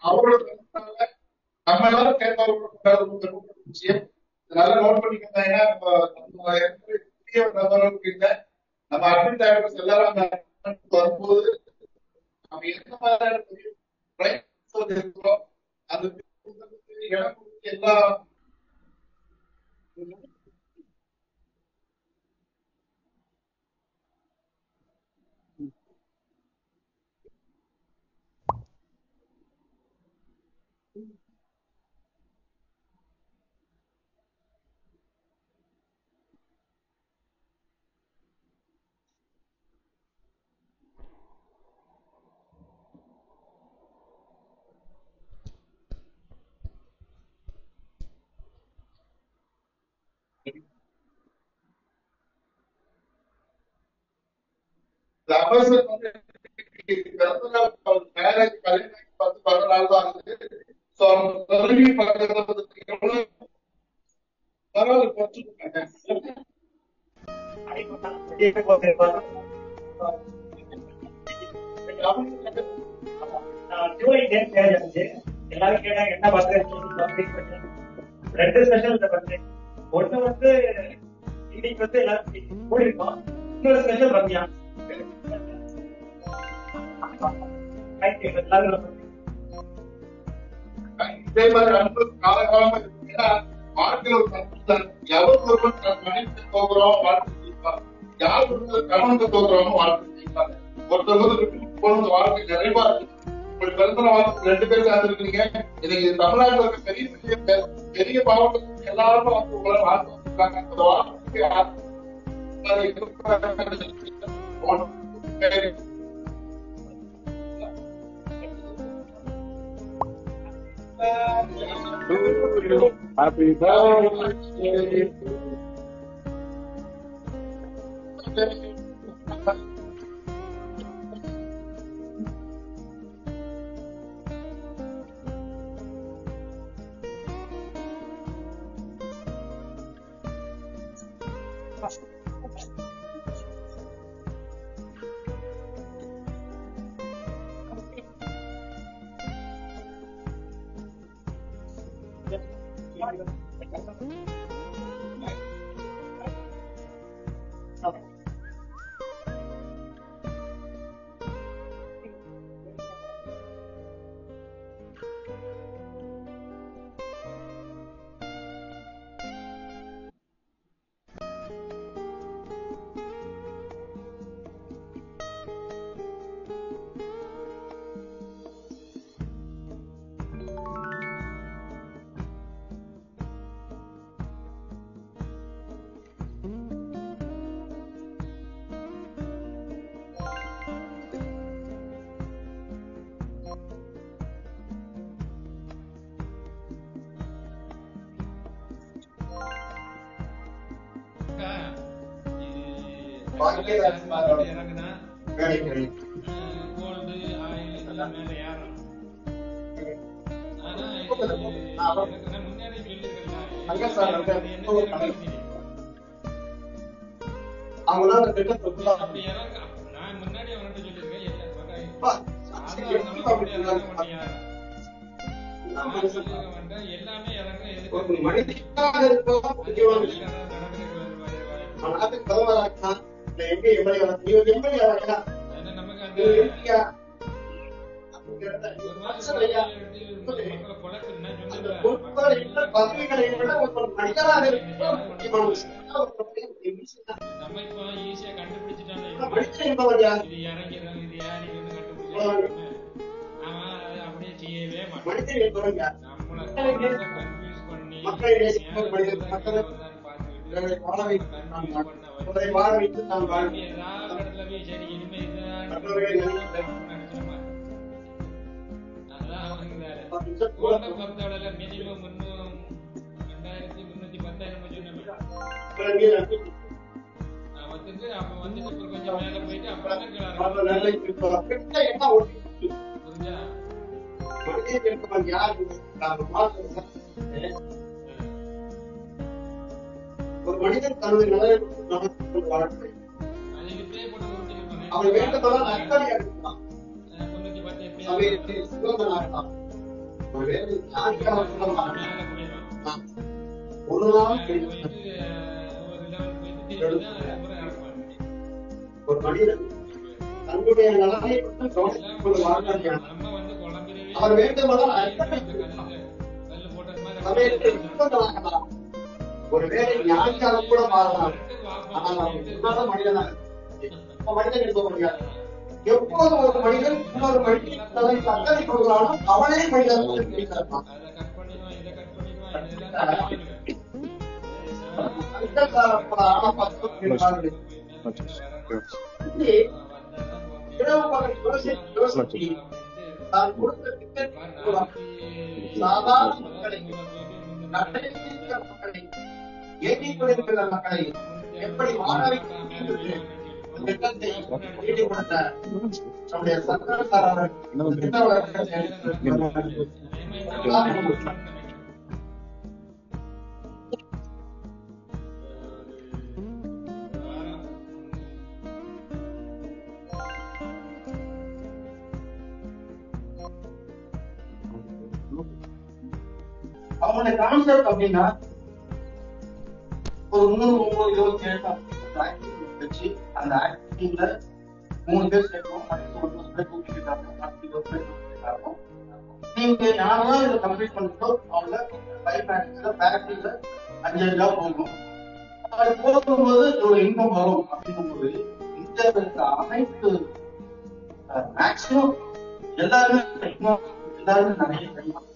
அவரோட நம்ம எல்லாரும் சேர்ந்த விஷயம் நல்லா நோட் பண்ணிக்கிறதா. ஏன்னா நம்ம புதிய நபர்களுக்கு இல்லை, நம்ம அட்மின் டைரக்டர்ஸ் எல்லாரும் வரும்போது நம்ம எந்த மாதிரியான இருக்கிறோம் அந்த இடம் எல்லா அபர்சன் வந்து மேரேஜ் கல்யாணம் 10-12 நாள் தான் ஆகுது. ஸோ அவங்க பரவாயில்ல எல்லாரும் கேட்டாங்க என்ன பர்த்டே ரெண்டு ஸ்பெஷல் இந்த பர்த்டே. ஒண்ணு வந்து இன்னைக்கு வந்து எல்லாரும் போயிருக்கோம், இன்னொரு ஸ்பெஷல் ரம்யா. இதே மாதிரி அன்பு காலகாலமா இருக்குன்னா வாழ்க்கையில் ஒரு கருத்து எவர் ஒருவன் தன் மனைவிக்கு தோக்குறோம் வாழ்க்கை செய்வார், யார் ஒருவர் கணவனுக்கு தோக்குறோமோ வாழ்க்கை செய்வாங்க. ஒருத்தர் வந்து வாழ்க்கை நிறைவா இருக்கு. இப்படி பிறந்த வாழ்க்கை 2 பேர் சேர்ந்துருக்கீங்க. இன்னைக்கு தமிழ்நாட்டில் இருக்க பெரிய பெரிய பெரிய மாவட்டத்துக்கு எல்லாருமே வந்து உங்களை வாழ்க்கை வச்சிருக்காங்க. அந்த வாழ்க்கைக்கு Happy birthday. ஒரு மனிதன் தனது நிலையை அவன் வேண்டுமானால் நற்காரியாக இருக்கலாம். சமயத்தில் சிவந்தனாகலாம். ஒருவேளை ஞானியாக கூட மாறலாம். ஒரு நாள் ஒரு மனிதன் தன்னுடைய நலனை மட்டும் கவனித்துக் கொள்வார்கள். அவர் வேண்டுமானால் சமயத்தில் சிவந்தனாகலாம். ஒருவேளை ஞானியாக கூட மாறலாம். ஆனால் அவர் உன்னத மனிதனாக மனிதன் இருக்க முடியாது. எப்போது ஒரு மனிதன் இன்னொரு மனிதன் தன்னை தக்கதை கொடுக்கிறானோ அவனே மனிதன் இருக்கிறான். தான் கொடுத்த சாதாரண மக்களை மக்களை ஏற்றிக் கொண்டிருக்கிற மக்களை எப்படி வாழ வைக்க திட்டத்தை ஈடு கொடுத்த நம்முடைய சர்க்கார் அவங்களுடைய கான்செப்ட் அப்படின்னா ஒரு 3-9-27 வச்சு அந்த ஆக்டிங்ல 3 பேர் சேர்ப்போம். 9 பேர் தூக்கிட்டாங்க. 20 பேர் தூக்கிட்டாங்க. நீங்க யாரெல்லாம் இதை கம்ப்ளீட் பண்ணிட்டோ அவங்க பேக்கரியில 5 போகும். அது போகும்போது ஒரு இன்கம் வரும். அப்படிங்கும்போது இந்த அனைத்து மேக்சிமம் எல்லாருமே நிறைய கிடைக்கும்.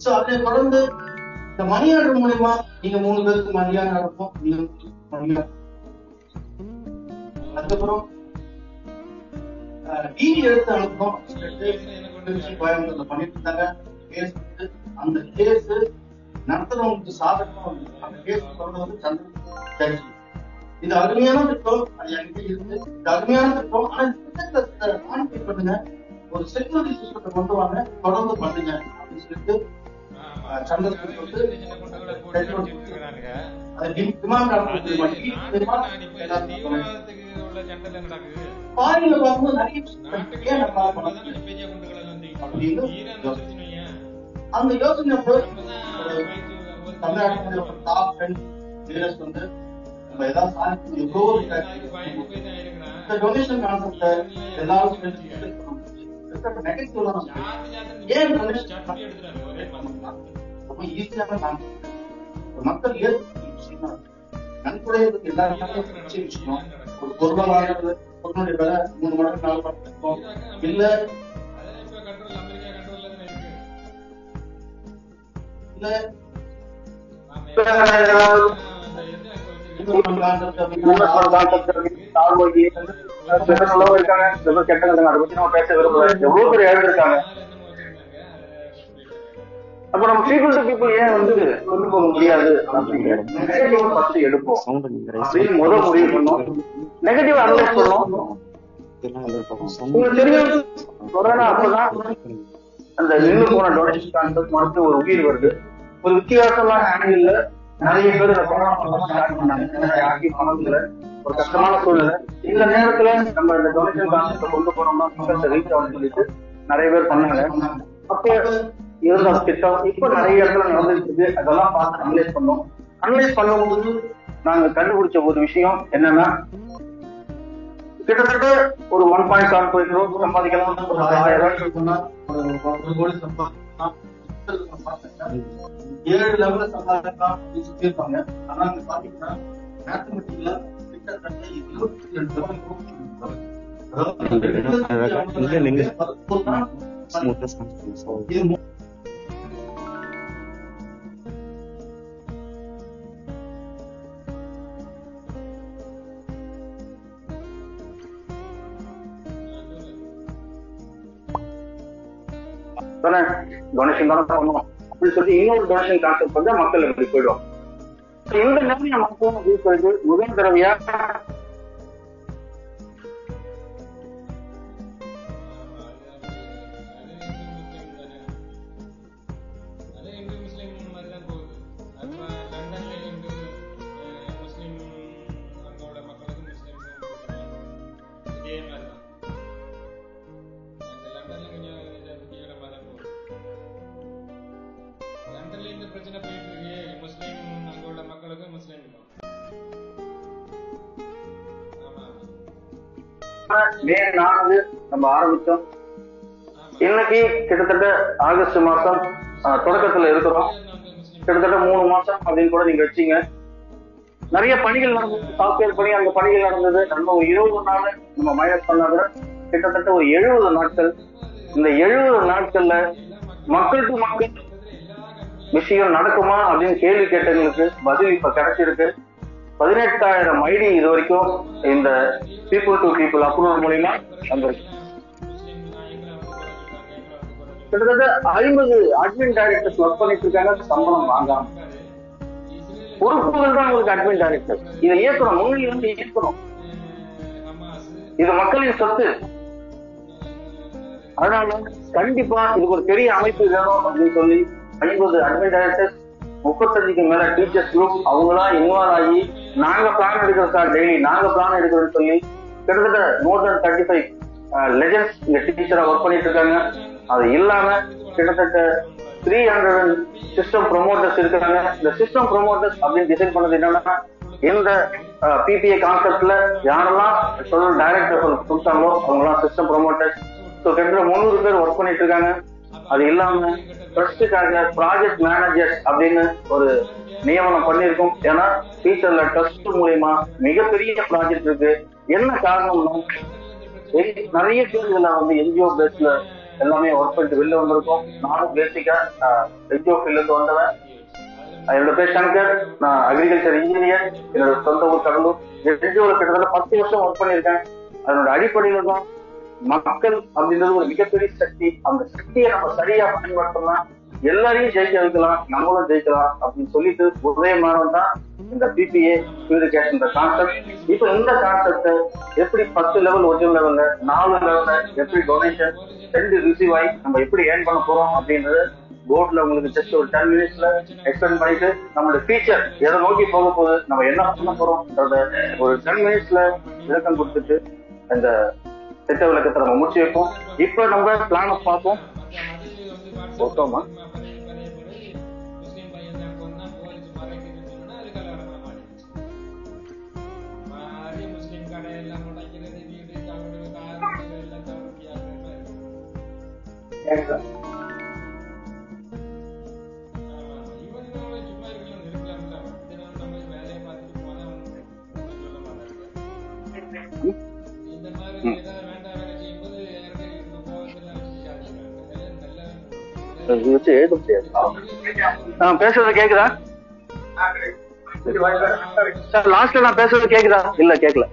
சோ அதை தொடர்ந்து இந்த மணி ஆர்டர் மூலமா நீங்க 3 பேருக்கு மணியாக நடக்கும். அதுக்கப்புறம் டிவி எடுத்து அனுப்பணும். கோயம்புத்தூர்ல பண்ணிட்டு இருந்தாங்க. கேஸ் அந்த கேஸ் நடத்துறவங்களுக்கு சாதகமா வந்து அந்த கேஸ் தொடர்ந்து சந்திரன். இது அருமையான திட்டம். அது எனக்கு இருக்கு. இது அருமையான திட்டம். ஆனா திட்டத்தை கான்செப்ட் பண்ணுங்க. ஒரு செக்யூரிட்டி சிஸ்டத்தை கொண்டு வாங்க, தொடர்ந்து பண்ணுங்க அப்படின்னு சொல்லிட்டு சந்திரன் வந்து பாரில பார்க்கும்போது நிறைய அந்த யோசனை தமிழ்நாட்டில் டாப் 10 லீடர்ஸ் வந்து நம்ம ஏதாவது சாதிக்கும் எவ்வளோ இந்த டொனேஷன் கான்செப்ட எல்லாரும் நெகட்டிவ் ஏன் ரொம்ப ஈஸியான கான்செப்ட் மக்கள் ஏற்கனவே நன்கொடைகளுக்கு எல்லாருமே விஷயம். ஒரு பொருளை வாங்குறது பொருளுடைய விலை 3 மடங்கு 4 மடங்கு இருக்கும். இல்ல அப்ப நம்ம பீப்புள் டு பீப்புள் ஏன் வந்து கொண்டு போக முடியாது அப்படிங்கிறது ஃபர்ஸ்ட் எடுப்போம் அப்படின்னு முடிவு பண்ணோம். நெகட்டிவ் அனலைஸ் பண்ணோம். உங்களுக்கு தெரியும் கொரோனா அப்பதான் அந்த நின்று போன டொனேஷன் கான்செப்ட் மறுத்து ஒரு உயிர் வருது. ஒரு வித்தியாசமான ஆங்கிள் நிறைய பேர் இந்த கொரோனா ஸ்டார்ட் பண்ணாங்க. யாருக்கும் பணம் இல்லை, ஒரு கஷ்டமான சூழ்நிலை. இந்த நேரத்துல நம்ம இந்த டொனேஷன் கான்செப்ட் கொண்டு போனோம்னா மக்கள் ரீச் ஆகும் சொல்லிட்டு நிறைய பேர் பண்ணாங்க. அப்ப இருந்த திட்டம் இப்ப நிறைய இடத்துல நடந்துட்டு இருக்கு. அதெல்லாம் பார்த்து அனலைஸ் பண்ணோம். அனலைஸ் பண்ணும்போது நாங்க கண்டுபிடிச்ச ஒரு விஷயம் என்னன்னா, கிட்டத்தட்ட ஒரு 1.75 crore சம்பாதிக்கலாம். ஒரு 1000 கோடி சம்பாதிக்கலாம், 7 லெவல்ல சம்பாதிக்கலாம் அப்படின்னு சொல்லியிருப்பாங்க. ஆனா அங்க பாத்தீங்கன்னா மேத்தமெட்டிக்ல கிட்டத்தட்ட 22 டொனேஷன் தானே பண்ணுவோம் அப்படின்னு சொல்லி இன்னொரு டொனேஷன் கான்செப்ட் வந்து மக்கள் எப்படி போயிடும். இந்த நேரம் மக்களும் அப்படி போயிட்டு முதல் தடவையா பிரச்சனை போயிட்டு இருக்கு முஸ்லீம் அங்க உள்ள மக்களுக்கு முஸ்லீமுக்கும். மே 4 நம்ம ஆரம்பிச்சோம். இன்னைக்கு கிட்டத்தட்ட ஆகஸ்ட் மாசம் தொடக்கத்துல இருக்கிறோம். கிட்டத்தட்ட 3 மாசம் அப்படின்னு கூட நீங்க வச்சீங்க. நிறைய பணிகள் நடந்தது, சாஃப்ட்வேர் பணி, அந்த பணிகள் நடந்தது. நம்ம ஒரு 20 நாள் நம்ம மைனஸ் பண்ணா கூட கிட்டத்தட்ட ஒரு 70 நாட்கள். இந்த 70 நாட்கள்ல மக்கள் டு மக்கள் விஷயம் நடக்குமா அப்படின்னு கேள்வி கேட்டவங்களுக்கு பதில் இப்ப கிடைச்சிருக்கு. 18,000 ஐடி இது வரைக்கும் இந்த பீப்புள் டு பீப்புள் அப்ரூவல் மூலியமா வந்திருக்கு. கிட்டத்தட்ட 50 அட்மின் டைரக்டர்ஸ் ஒர்க் பண்ணிட்டு இருக்காங்க, சம்பளம் வாங்காம. பொறுப்புகள் தான் உங்களுக்கு அட்மின் டைரக்டர். இதை இயக்கணும், முன்னிலை வந்து இயக்கணும். இது மக்களின் சொத்து. அதனால கண்டிப்பா இதுக்கு ஒரு பெரிய அமைப்பு வேணும் அப்படின்னு சொல்லி 50 அட்மின் டைரக்டர்ஸ், 35க்கு மேல டீச்சர்ஸ் குரூப் அவங்களாம் இன்வால்வ் ஆகி நாங்க பிளான் எடுக்கிறோம் சார், டெய்லி நாங்க பிளான் எடுக்கிறோம்னு சொல்லி கிட்டத்தட்ட மோர் தென் 35 லெஜண்ட்ஸ் இங்க டீச்சரா ஒர்க் பண்ணிட்டு இருக்காங்க. அது இல்லாம கிட்டத்தட்ட 300 சிஸ்டம் ப்ரொமோட்டர்ஸ் இருக்காங்க. இந்த சிஸ்டம் ப்ரொமோட்டர்ஸ் அப்படின்னு டிசைன் பண்ணது என்னன்னா, இந்த பிபிஏ கான்செப்ட்ல யாரெல்லாம் டைரக்டர் கொடுத்தாங்களோ அவங்கலாம் சிஸ்டம் ப்ரொமோட்டர்ஸ். ஸோ கிட்டத்தட்ட 300 பேர் ஒர்க் பண்ணிட்டு இருக்காங்க. அது இல்லாம ட்ரஸ்டுக்காக ப்ராஜெக்ட் மேனேஜர் அப்படின்னு ஒரு நியமனம் பண்ணியிருக்கோம். ஏன்னா ஃபியூச்சர்ல ட்ரஸ்ட் மூலியமா மிகப்பெரிய ப்ராஜெக்ட் இருக்கு. என்ன காரணம்னா, நிறைய பேர் இதுல வந்து என்ஜிஓ பேஸ்ல எல்லாமே ஒர்க் பண்ணிட்டு வெளில வந்திருக்கோம். நானும் பேசிக்கா என்ஜிஓ ஃபீல்டு வந்தவன். என்னோட பேர் சங்கர், நான் அக்ரிகல்ச்சர் இன்ஜினியர். என்னோட சொந்த ஊர் கடலூர். என்ஜிஓல கிட்டத்தட்ட 10 வருஷம் ஒர்க் பண்ணியிருக்கேன். அதனோட அடிப்படையில தான் மக்கள் அப்படின்றது ஒரு மிகப்பெரிய சக்தி. அந்த சக்தியை நம்ம சரியா பயன்படுத்தோம்னா எல்லாரையும் ஜெயிக்க வைக்கலாம், நம்மளும் ஜெயிக்கலாம் அப்படின்னு சொல்லிட்டு உதயமானது தான் இந்த பிபிஏ பியூரிஃபிகேஷன் கான்செப்ட். இப்போ இந்த கான்செப்ட் எப்படி 10 லெவல், ஒரிஜினல் லெவல்ல 4 லெவல்ல எப்படி டொனேஷன் 2 ரிசீவ் ஆகி நம்ம எப்படி ஏர்ன் பண்ண போறோம் அப்படின்றது போர்ட்ல உங்களுக்கு ஜஸ்ட் ஒரு 10 மினிட்ஸ்ல எக்ஸ்பிளைன் பண்ணிட்டு நம்மளோட ஃபீச்சர் எதை நோக்கி போக போகுது, நம்ம என்ன பண்ண போறோம்ன்றத ஒரு 10 மினிட்ஸ்ல விளக்கம் கொடுத்துட்டு அந்த திட்ட விளக்கத்தை நம்ம முடிச்சு வைப்போம். இப்ப நம்ம பிளான பார்ப்போம். ஓகேமா? வச்சு எழுத முடியாது. பேசுறது கேக்குதா சார்? லாஸ்ட்ல நான் பேசுறது கேக்குதா? இல்ல கேக்கல.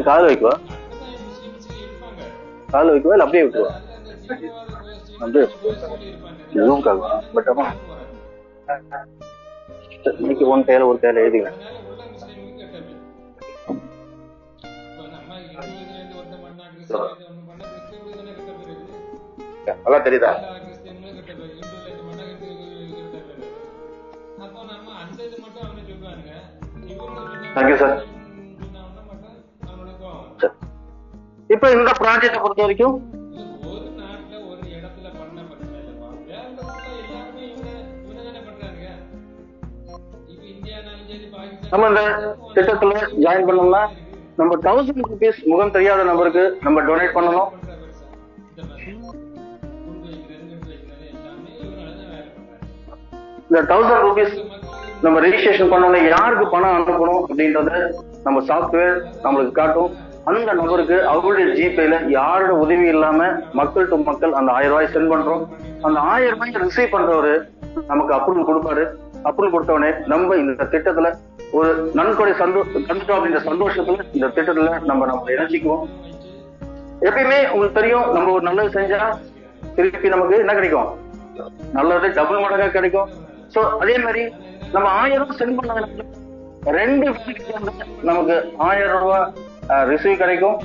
கால வைக்குவா, கால வைக்குவா இல்ல அப்படியே விட்டுருவா? அப்படியே எதுவும் காக்குவா. பட் ஆமா இன்னைக்கு ஒன் கையில ஒரு கையில எழுதிக்கிறேன். நல்லா தெரியுதா? Thank you sir. இப்ப இந்த ப்ராஜெக்ட் பொறுத்த வரைக்கும் நம்ம இந்த திட்டத்துல ஜாயின் பண்ணோம்னா நம்ம 1000 rupees முகம் தெரியாத நபருக்கு நம்ம டொனேட் பண்ணணும். இந்த 1000 rupees நம்ம ரெஜிஸ்ட்ரேஷன் பண்ணோம்னா யாருக்கு பணம் அனுப்பணும் அப்படின்றத நம்ம சாஃப்ட்வேர் நம்மளுக்கு காட்டும். அந்த நபருக்கு அவருடைய ஜிபேல யாரோட உதவி இல்லாம மக்கள் டு மக்கள் அந்த 1000 ரூபாய் சென்ட் பண்றோம். அந்த 1000 ரூபாய் ரிசீவ் பண்றவரு நமக்கு அப்ரூவல் கொடுப்பாரு. அப்ரூவல் கொடுத்தவனே நம்ம இந்த திட்டத்துல ஒரு நன்கொடை கண்டுட்டோம் அப்படின்ற சந்தோஷத்துல இந்த திட்டத்துல நம்ம இணைச்சிக்குவோம். எப்பயுமே உங்களுக்கு தெரியும், நம்ம ஒரு நல்லது செஞ்சா திருப்பி நமக்கு என்ன கிடைக்கும்? நல்லது டபுள் மடங்கா கிடைக்கும். சோ அதே மாதிரி நம்ம 1000 ரூபாய் சென்ட் பண்ண 2 நமக்கு 1000 ரூபாய் ரிசீவ் கிடைக்கும்.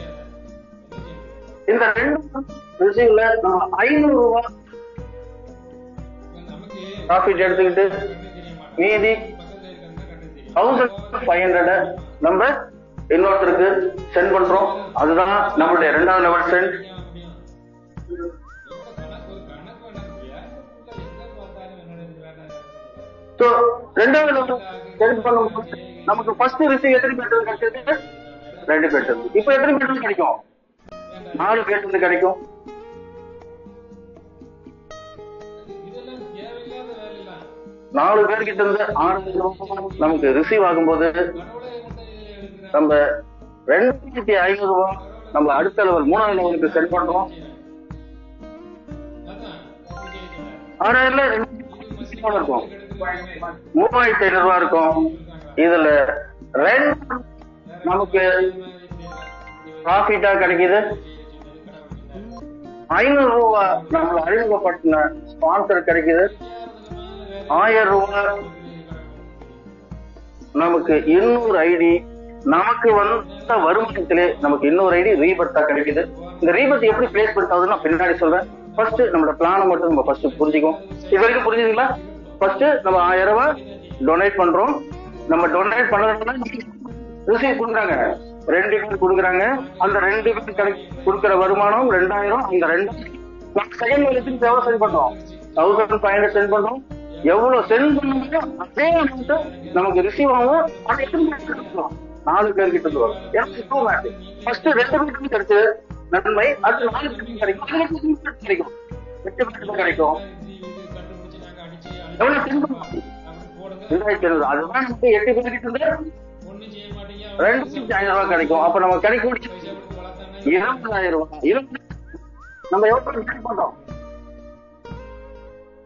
இந்த 2 ரிசீவ்ல நம்ம 500 ரூபாய் ப்ராஃபிட் எடுத்துக்கிட்டு மீதி 1500 நம்ம இன்னொருத்தருக்கு சென்ட் பண்றோம். அதுதான் நம்மளுடைய 2வது லெவல் சென்ட். ஸோ 2வது லெவல் சென்ட் பண்ணும்போது நமக்கு ஃபர்ஸ்ட் ரிசீவ் எத்தனை பேர் கிடைச்சது? 2 பேர். இப்ப எத்தனை பேர் கிடைக்கும்? 4 பேர் கிடைக்கும். நாலு பேர்கிட்ட இருந்து 6 நமக்கு ரிசீவ் ஆகும்போது நம்ம 2500 ரூபாய் நம்ம அடுத்த லெவல் 3வது லெவலுக்கு சென்ட் பண்றோம். 6000 இருக்கும், 3500 ரூபாய் இருக்கும். இதுல 2 நமக்கு ப்ராஃபிட்டா கிடைக்குது. 500 ரூபாய் நம்மள அறிமுகப்படுத்தின ஸ்பான்சர் கிடைக்குது. 1000 ரூபாய் நமக்கு இன்னொரு ஐடி, நமக்கு வந்த வருமானத்திலே நமக்கு இன்னொரு ஐடி ரீபர்த்தா கிடைக்குது. இந்த ரீபர்த் எப்படி பிளேஸ்மெண்ட் ஆகுதுன்னு நான் பின்னாடி சொல்றேன். ஃபர்ஸ்ட் நம்மளோட பிளானை மட்டும் நம்ம ஃபர்ஸ்ட் புரிஞ்சுக்கோம். இது வரைக்கும் புரிஞ்சுதுங்களா? ஃபர்ஸ்ட் நம்ம 1000 ரூபாய் டொனேட் பண்றோம். நம்ம டொனேட் பண்ணதுனால ரிசீவ் கொடுக்குறாங்க, 2 பேர் கொடுக்குறாங்க. அந்த 2 பேர் கொடுக்குற வருமானம் 2000. அந்த 2 செகண்ட் வேலைக்கு எவ்வளவு சென்ட் பண்றோம்? 1500 சென்ட் பண்றோம். எவ்வளவு சென்ட் பண்ணுமோ அதே அமௌண்ட் நமக்கு ரிசீவ் ஆகும். அது எத்தனை பேர் கிடைக்கும்? 4 பேர்கிட்ட இருந்து வரும். எனக்கு ஃபர்ஸ்ட் 2 பேருக்கு கிடைச்சது நன்மை, அடுத்து 4 பேருக்கு கிடைக்கும், 8 பேருக்கு கிடைக்கும். எவ்வளவு சென்ட் பண்ணுவோம்? 2500. அதுதான் நமக்கு 8 பேர்கிட்ட இருந்து 2500 ரூபாய் கிடைக்கும். அப்ப நம்ம கிடைக்கும் 20000 ரூபாய். நம்ம எவ்வளவு சென்ட் பண்றோம்?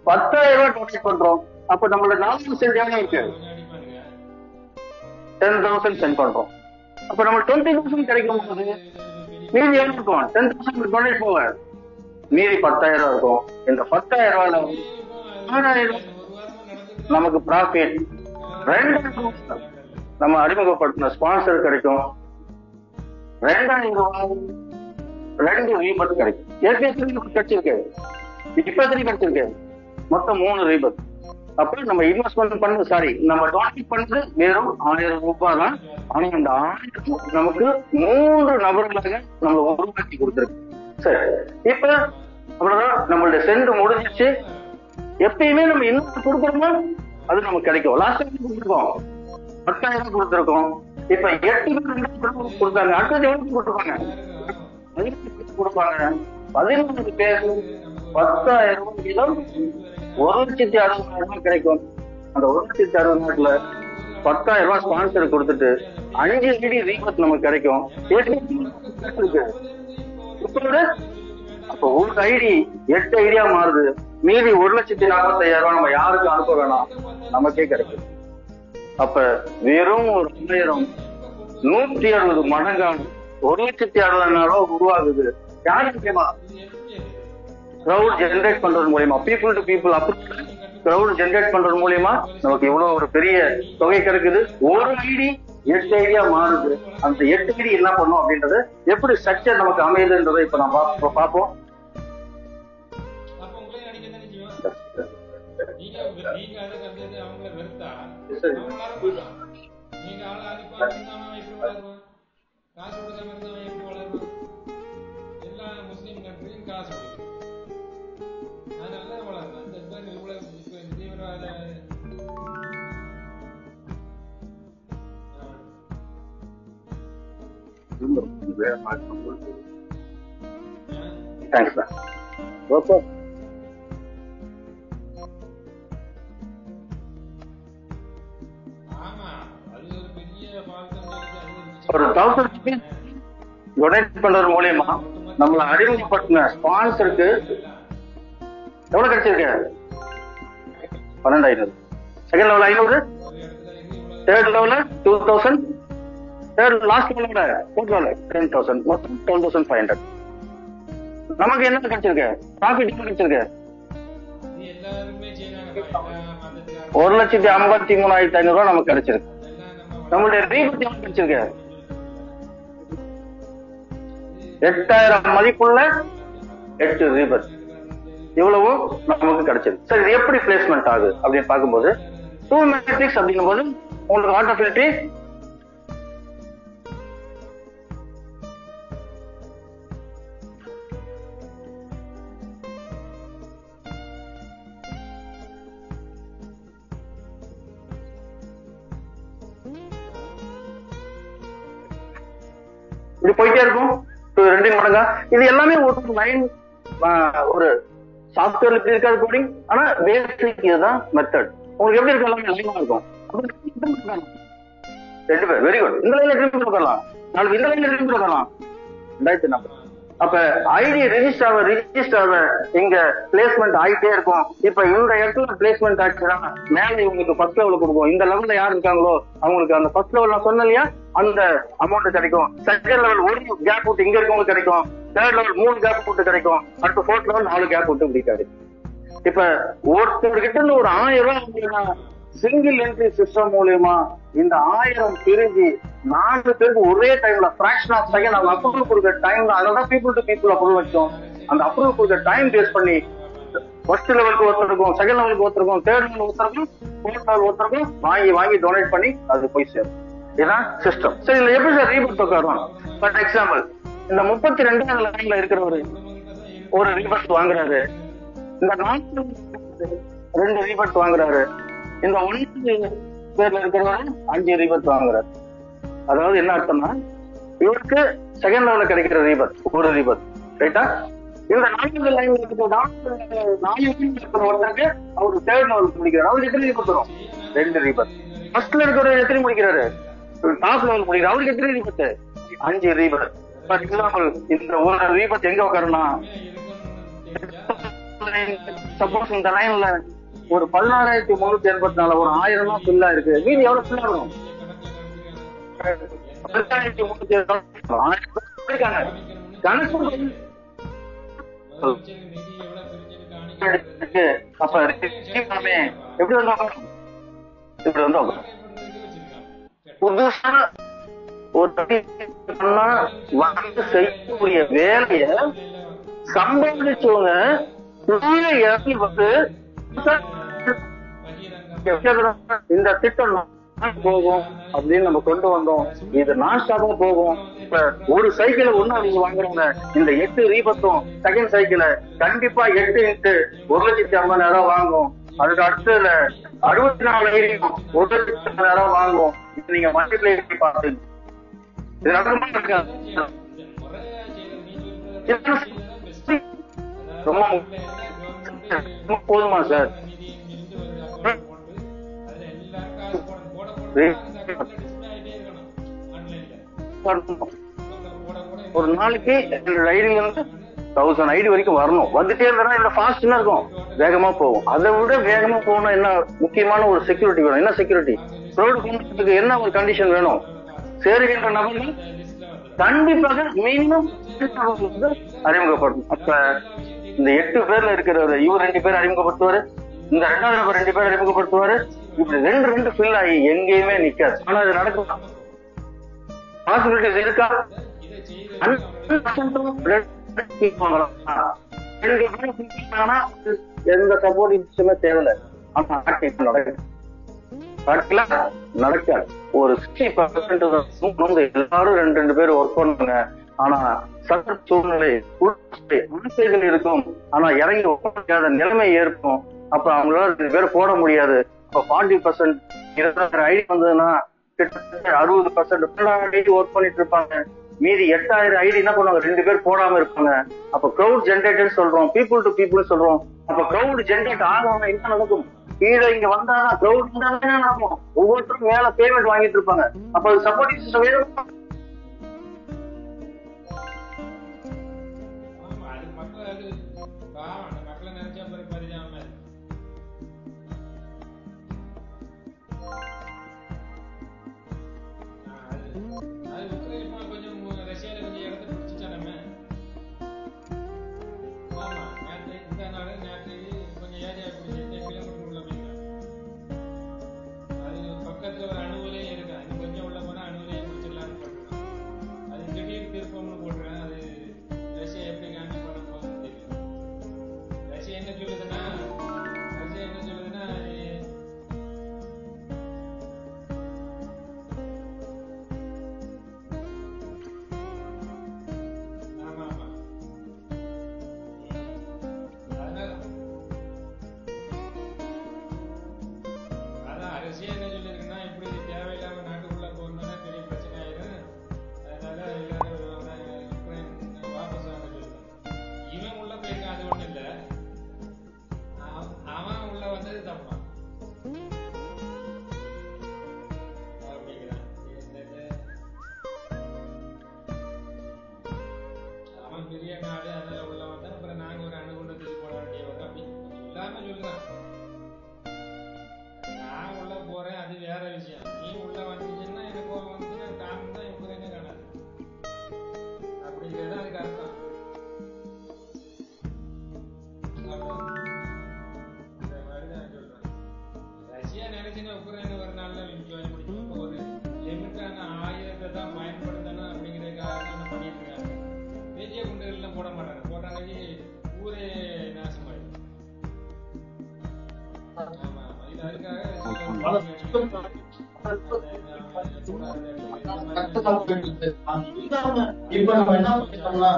10000 ரூபாய் டொனேட் பண்றோம். அப்ப நம்மளோட 4 சென்ட் எவ்வளவு இருக்கு? 10,000 சென்ட் பண்றோம். அப்ப நம்ம 20,000 கிடைக்கும் போது மீதி எவ்வளவு இருக்கும்? 10,000 டொனேட் போக மீதி 10,000 இருக்கும். இந்த 10,000 ரூபாயில 6,000 நமக்கு ப்ராஃபிட். 2 நம்ம அறிமுகப்படுத்தின ஸ்பான்சர் கிடைக்கும். 2000 ரூபாய் 2 ரீபர்த் கிடைக்கும். ஏற்கனவே கிடைச்சிருக்கு, இப்ப கிடைச்சிருக்கு. மொத்தம் 3 ரீபர்த். அப்ப நம்ம இன்வெஸ்ட்மெண்ட் பண்ணது நம்ம டொனேட் பண்ணது வெறும் 1000 ரூபாய் தான். ஆனா அந்த 1000 நமக்கு 3 நபர்களாக நம்ம உருவாக்கி கொடுத்துருக்கு. சரி, இப்ப அவ்வளவுதான் நம்மளுடைய சென்ட் முடிஞ்சிச்சு. எப்பயுமே நம்ம இன்னும் கொடுக்கணுமா அது நமக்கு கிடைக்கும். லாஸ்ட் டைம் கொடுத்துருக்கோம் 10,000 கொடுத்துருக்கோம். இப்ப 8 பேர் கொடுத்தாங்க. அடுத்தது எவ்வளவு கொடுத்துருப்பாங்க? 15 கொடுப்பாங்க. 15 பேர் 10,000 ரூபாய் 1,60,000 ரூபாய் கிடைக்கும். அந்த 1,60,000 10,000 ரூபாய் ஸ்பான்சர் கொடுத்துட்டு 5 ஐடி ரீபர்த் நமக்கு கிடைக்கும். அப்ப ஒரு ஐடி 8 ஐடியா மாறுது. மீதி 1,40,000 ரூபாய் நம்ம யாருக்கும் அனுப்ப வேணாம், நமக்கே கிடைக்கும். அப்ப வெறும் ஒரு 1000 160 மடங்கான 1,60,000 ரூபாய் உருவாகுது. யாருக்கு முக்கியமா? கிரவுட் ஜெனரேட் பண்றது மூலியமா, people to people crowd generate பண்றது மூலியமா நமக்கு இவ்வளவு ஒரு பெரிய தொகை கிடைக்குது. ஒரு ஐடி 8 ஐடியா மாறுது. அந்த 8 ஐடி என்ன பண்ணும் அப்படின்றது எப்படி ஸ்ட்ரக்சர் நமக்கு அமையுதுன்றதை இப்ப நம்ம பார்ப்போம். Thanks sir. ஒரு 1000 rupees டொனேட் பண்றது மூலியமா நம்மள அறிமுகப்படுத்தின ஸ்பான்சருக்கு எவ்வளவு கிடைச்சிருக்கு? 12,500. Second level 500, third level 2,000, third last level 10,000, மொத்தம் 12,500. நமக்கு என்ன கிடைச்சிருக்கு? ப்ராஃபிட் என்ன கிடைச்சிருக்கு? 1,53,500 ரூபாய் நமக்கு கிடைச்சிருக்கு. நம்மளுடைய ரீபர்த் எவ்வளவு கிடைச்சிருக்கு? 8,000 மதிப்புள்ள 8 ரீபர்த். இவ்வளவு நமக்கு கிடைச்சிருக்கு. சரி, இது எப்படி பிளேஸ்மெண்ட் ஆகுது அப்படின்னு பார்க்கும்போது 2 மேட்ரிக்ஸ் அப்படிங்கும் போது உங்களுக்கு ஆட்டோபிலிட்டி இது போயிட்டே இருக்கும் 2 மடங்கா. இது எல்லாமே ஒரு லைன், ஒரு சாஃப்ட்வேர்ல எப்படி இருக்காது கோடிங், ஆனா பேசிக் இதுதான் மெத்தட். உங்களுக்கு எப்படி இருக்கு, எல்லாமே லைனா இருக்கும். 2 பேர் வெரி குட். இந்த லைன்ல ட்ரிப் பண்ணலாம், நாளைக்கு இந்த லைன்ல ட்ரிப் பண்ணலாம். 2000 நம்பர். அப்ப ஐடி ரிஜிஸ்டர் இங்க பிளேஸ்மெண்ட் ஆகிட்டே இருக்கும். இப்ப இந்த இடத்துல பிளேஸ்மெண்ட் ஆச்சுன்னா மேல இவங்களுக்கு ஃபர்ஸ்ட் லெவல் கொடுக்கும். இந்த லெவல்ல யார் இருக்காங்களோ அவங்களுக்கு அந்த ஃபர்ஸ்ட் லெவல் நான் சொன்னேன் இல்லையா, அந்த அமௌண்ட் கிடைக்கும். செகண்ட் லெவல் 1 கேப் விட்டு இங்க இருக்கவங்களுக்கு கிடைக்கும். தேர்ட் லெவல் 3 கேப் விட்டு கிடைக்கும். அடுத்து ஃபோர்த் லெவல் 4 கேப் விட்டு இப்படி கிடைக்கும். இப்ப ஒருத்தர்கிட்ட இருந்து ஒரு 1000 ரூபாய் சிங்கிள் என்ட்ரி சிஸ்டம் மூலியமா இந்த 1000 பிரிஞ்சு 4 பேருக்கு ஒரே டைம்ல பிராக்ஷன் ஆஃப் செகண்ட் அவங்க அப்ரூவல் கொடுக்குற டைம்ல, அதான் பீப்புள் டு பீப்புள் அப்ரூவல் வச்சோம். அந்த அப்ரூவல் கொடுக்குற டைம் பேஸ் பண்ணி ஃபர்ஸ்ட் லெவலுக்கு ஒருத்தருக்கும், செகண்ட் லெவலுக்கு ஒருத்தருக்கும், தேர்ட் லெவல் ஒருத்தருக்கும், ஃபோர்த் லெவல் ஒருத்தருக்கும் வாங்கி டொனேட் பண்ணி அது போய் சேரும். இதுதான் சிஸ்டம். சரி, இதுல எப்படி சார் ரீபர்த் உட்காரும்? ஃபார் எக்ஸாம்பிள், இந்த 32வது லைன்ல இருக்கிறவரு ஒரு ரீபர்த் வாங்குறாரு, இந்த 2 ரீபர்த் வாங்குறாரு, இந்த 1 பேர்ல இருக்கிறவரு 5 ரீபர்த் வாங்குறாரு. அதாவது என்ன அர்த்தம்னா, இவருக்கு செகண்ட் லெவல்ல கிடைக்கிற ரீபர்த் 1 ரீபர்த், ரைட்டா? இந்த 4வது லைன்ல இருக்கிற 4 ஒருத்தருக்கு அவரு தேர்ட் லெவல் முடிக்கிறாரு, அவருக்கு எத்தனை ரீபர்த் வரும்? 2 ரீபர்த். ஃபர்ஸ்ட்ல இருக்கிறவர் எத்தனை முடிக்கிறாரு? டாப் லெவல் முடிக்கிறார், அவருக்கு எத்தனை ரீபர்த்? 5 ரீபர்த். ஃபார் எக்ஸாம்பிள், இந்த 1 ரீபர்த் எங்க உட்காருன்னா, சப்போஸ் இந்த லைன்ல ஒரு 16,384 ஒரு 1000 தான் ஃபில்லா இருக்கு, மீதி எவ்வளவு ஃபில் ஆகும்? 16,384 கணக்கு. அப்ப எப்படி வந்தோம்? இப்படி வந்தோம். புதுசா ஒரு வந்து செய்யக்கூடிய வேலைய சம்பாதிச்சவங்க வந்து இந்த திட்டம் போகும் அப்படின்னு நம்ம கொண்டு வந்தோம். இது நான் ஸ்டாப்பா போகும். இப்ப ஒரு சைக்கிளை ஒண்ணு அவங்க வாங்குறாங்க, இந்த 8 ரீபத்தும் செகண்ட் சைக்கிளை கண்டிப்பா 8 × 1,50,000 வாங்கும். அதுக்கு அடுத்ததுல 64 ஐடியும் 1,50,000 வாங்கும். நீங்க மல்டிப்ளை பண்ணி பாருங்க. இது நடக்குமா இருக்காது? ரொம்ப போதுமா சார்? ஒரு நாளைக்கு ஐடியில இருந்து 1000 ஐடி வரைக்கும் வரணும். வந்துட்டே இருந்தா இதுல ஃபாஸ்ட்னா இருக்கும், வேகமா போகும். அதை விட வேகமா போகணும். என்ன முக்கியமான ஒரு செக்யூரிட்டி வேணும். என்ன செக்யூரிட்டி? ரோடு கொண்டு என்ன ஒரு கண்டிஷன் வேணும்? சேருகின்ற நபர்கள் கண்டிப்பாக மினிமம் அறிமுகப்படணும். அப்ப இந்த 8 பேர்ல இருக்கிறவர் இவர் 2 பேர் அறிமுகப்படுத்துவாரு, இந்த 2வது நபர் 2 பேர் அறிமுகப்படுத்துவாரு. இப்படி 2 ஃபில் ஆகி எங்கேயுமே நிக்காது. ஆனா அது நடக்கும். பாசிபிலிட்டிஸ் இருக்கா? எந்த சப்போர்ட்டிங் சிஸ்டமே தேவையில்லை. ஆனா நடக்காது. ஒரு 60% எல்லாரும் 2 பேர் ஒர்க் பண்ணுங்க. ஆனா சட்ட சூழ்நிலை உறுப்பிகள் இருக்கும். ஆனா இறங்கி முடியாத நிலைமை ஏற்படும். அப்ப அவங்களால 2 பேர் போட முடியாது. அப்ப 40% 20,000 ஐடி வந்ததுன்னா கிட்டத்தட்ட 60% ஒர்க் பண்ணிட்டு இருப்பாங்க. மீதி 8,000 ஐடி என்ன பண்ணுவாங்க? 2 பேர் போடாம இருப்பாங்க. அப்ப கிரௌட் ஜென்ரேட்டர் சொல்றோம், பீப்புள் டு பீப்புள் சொல்றோம். அப்ப கிரௌட் ஜென்ரேட் ஆகாம என்ன நடக்கும்? கீழே இங்க வந்தாதான் கிரௌட் நடக்கும். ஒவ்வொருத்தரும் மேல பேமெண்ட் வாங்கிட்டு இருப்பாங்க. அப்ப அது சப்போர்ட்டிங் சிஸ்டம் வேணும். பக்கத்துல ஒரு அணுவிலே இருக்கு, கொஞ்சம் உள்ள போனா அணுவிலே முடிச்சிடலாம்னு இப்ப நம்ம என்ன பண்ணிட்டோம்னா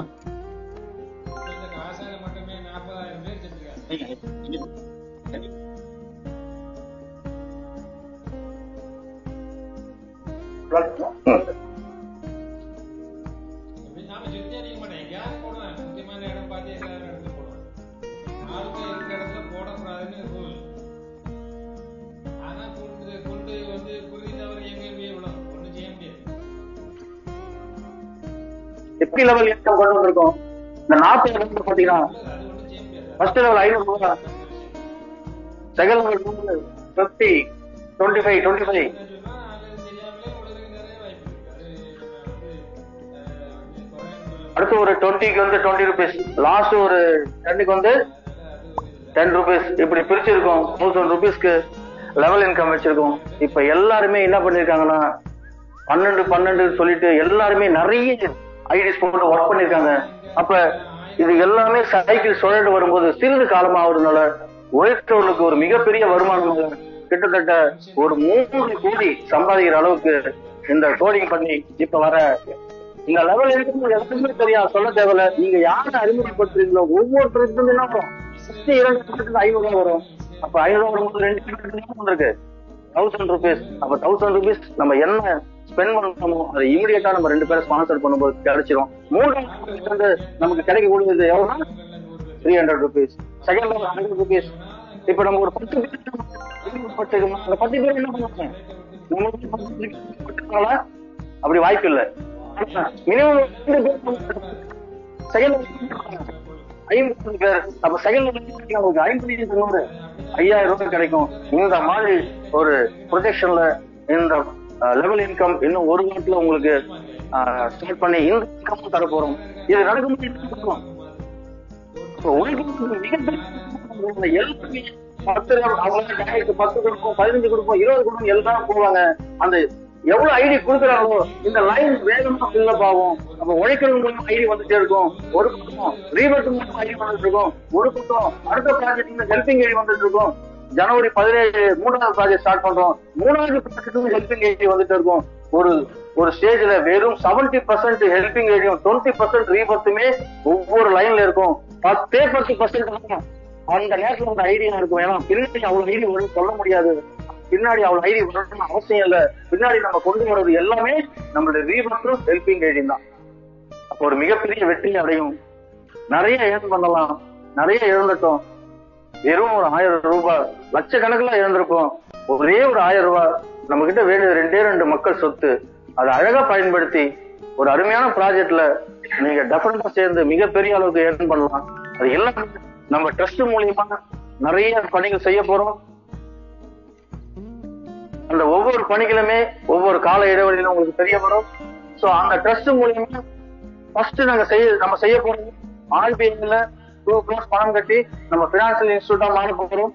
இந்த காசால மட்டுமே 40,000 பேர் செத்துருக்காங்க. நாம சுத்தி அடிக்க மாட்டேன், எங்கேயாவது போடுவேன். முக்கியமான இடம் பார்த்து எல்லாரும் இடத்துல போடுவேன். ஆளுங்க இருக்கிற இடத்துல போடக்கூடாதுன்னு ரூல். ஆனா கொண்டு வந்து குருதி தவிர எங்கேயுமே விடும், ஒண்ணும் செய்ய முடியாது. எப்படி லெவல் இன்கம் கொண்டு வந்திருக்கோம்? இந்த 40 லெவல் பாத்தீங்கன்னா அது ஒண்ணும் செய்ய முடியாது. ஃபர்ஸ்ட் லெவல் 500 ரூபாய், செகண்ட் லெவல் 50, 25, 25. சொன்னா அது தெரியாமலே உலகம் நிறைய வாய்ப்பு இருக்கு. அடுத்து ஒரு 20க்கு வந்து 20 rupees, லாஸ்ட் ஒரு 10க்கு வந்து 10 rupees, இப்படி பிரிச்சிருக்கோம். 1000 rupeesக்கு லெவல் இன்கம் வச்சிருக்கோம். இப்ப எல்லாருமே என்ன பண்ணிருக்காங்கன்னா 12 சொல்லிட்டு எல்லாருமே நிறைய ஐடிஸ் போட்டு ஒர்க் பண்ணிருக்காங்க. அப்ப இது எல்லாமே சைக்கிள் சுழண்டு வரும்போது சிறிது காலமா ஆகுறதுனால உழைத்தவர்களுக்கு ஒரு மிகப்பெரிய வருமானம், கிட்டத்தட்ட ஒரு 3 கோடி சம்பாதிக்கிற அளவுக்கு இந்த கோடிங் பண்ணி இப்ப வர இந்த லெவல் இன்கம் எல்லாருமே தெரியும், சொல்ல தேவையில்ல. நீங்க யாரை அறிமுகப்படுத்துறீங்களோ ஒவ்வொருத்தருக்கும் என்ன வரும், 500 வரும். அப்ப 500 வரும்போது 2 வந்திருக்கு 1000 rupees. அப்ப 1000 rupees நம்ம என்ன ஸ்பெண்ட் பண்ணணுமோ அதை இமிடியேட்டா நம்ம 2 பேரை ஸ்பான்சர் பண்ணும்போது கிடைச்சிரும். 3 வந்து நமக்கு கிடைக்கக்கூடியது எவ்வளவுனா 300 rupees. Second level 100 rupees. இப்ப நம்ம ஒரு 10 பேர் அந்த 10 பேர் என்ன பண்ணுவாங்க, நம்ம அப்படி வாய்ப்பு இல்லை. மினிமம் 2 பேர் செகண்ட் 50 பேர். அப்ப செகண்ட் நமக்கு 50 5000 ரூபாய் கிடைக்கும். இந்த மாதிரி ஒரு ப்ரொஜெக்ஷன்ல இந்த லெவல் இன்கம் இன்னும் ஒரு வாரத்துல உங்களுக்கு ஸ்டார்ட் பண்ணி இந்த இன்கம் தர போறோம். இது நடக்கும்போது எல்லாருமே 10 கொடுக்கும், 15 கொடுக்கும், 20 கொடுக்கும், எல்லாரும் போவாங்க. அந்த எவ்வளவு ஐடி கொடுக்குறாங்களோ இந்த லைன் வேகமா ஃபில்லப் ஆகும். அப்ப உழைக்கிறது மூலமா ஐடி வந்துட்டே இருக்கும். ஒரு பக்கம் ரீவர்ட் மூலமா ஐடி வந்துட்டு இருக்கும், ஒரு பக்கம் அடுத்த ப்ராஜெக்ட் ஹெல்பிங் ஐடி வந்துட்டு இருக்கும். ஜனவரி 17 3வது ப்ராஜெக்ட் ஸ்டார்ட் பண்றோம், 3வது ப்ராஜெக்ட் ஹெல்பிங் ஐடி வந்துட்டு இருக்கும். ஒரு ஸ்டேஜ்ல வெறும் 70% ஹெல்பிங் ஐடியும் 20% ரீவர்ட்டுமே ஒவ்வொரு லைன்ல இருக்கும். 10% அந்த நேரத்துல ஒரு ஐடியா இருக்கும். ஏன்னா பின்னாடி அவ்வளவு ஐடி வரும் சொல்ல முடியாது, பின்னாடி அவ்வளவு ஐடி வரணும்னு அவசியம் இல்லை. பின்னாடி நம்ம கொண்டு வர்றது எல்லாமே நம்மளுடைய ரீவர்ட்டும் ஹெல்பிங் ஐடி தான். அப்போ ஒரு மிகப்பெரிய வெற்றி அடையும். நிறைய ஏர்ன் பண்ணலாம், நிறைய இழந்துட்டோம். வெறும் ஒரு 1000 ரூபாய் லட்சக்கணக்கில் இழந்திருக்கோம். ஒரே ஒரு 1000 ரூபாய் நம்ம கிட்ட வேண்டியது 2 மக்கள் சொத்து. அதை அழகா பயன்படுத்தி ஒரு அருமையான ப்ராஜெக்ட்ல நீங்க டெஃபினட்டா சேர்ந்து மிகப்பெரிய அளவுக்கு ஏர்ன் பண்ணலாம். அது எல்லாம் நம்ம ட்ரஸ்ட் மூலியமா நிறைய பணிகள் செய்ய போறோம். அந்த ஒவ்வொரு பணிகளுமே ஒவ்வொரு கால இடைவெளியில உங்களுக்கு தெரிய வரும். சோ அந்த ட்ரஸ்ட் மூலியமா ஃபர்ஸ்ட் நம்ம செய்ய போறோம். RBI-ல 2 crores பணம் கட்டி நம்ம பினான்சியல் இன்ஸ்டிடியூட்டா மாற போறோம்.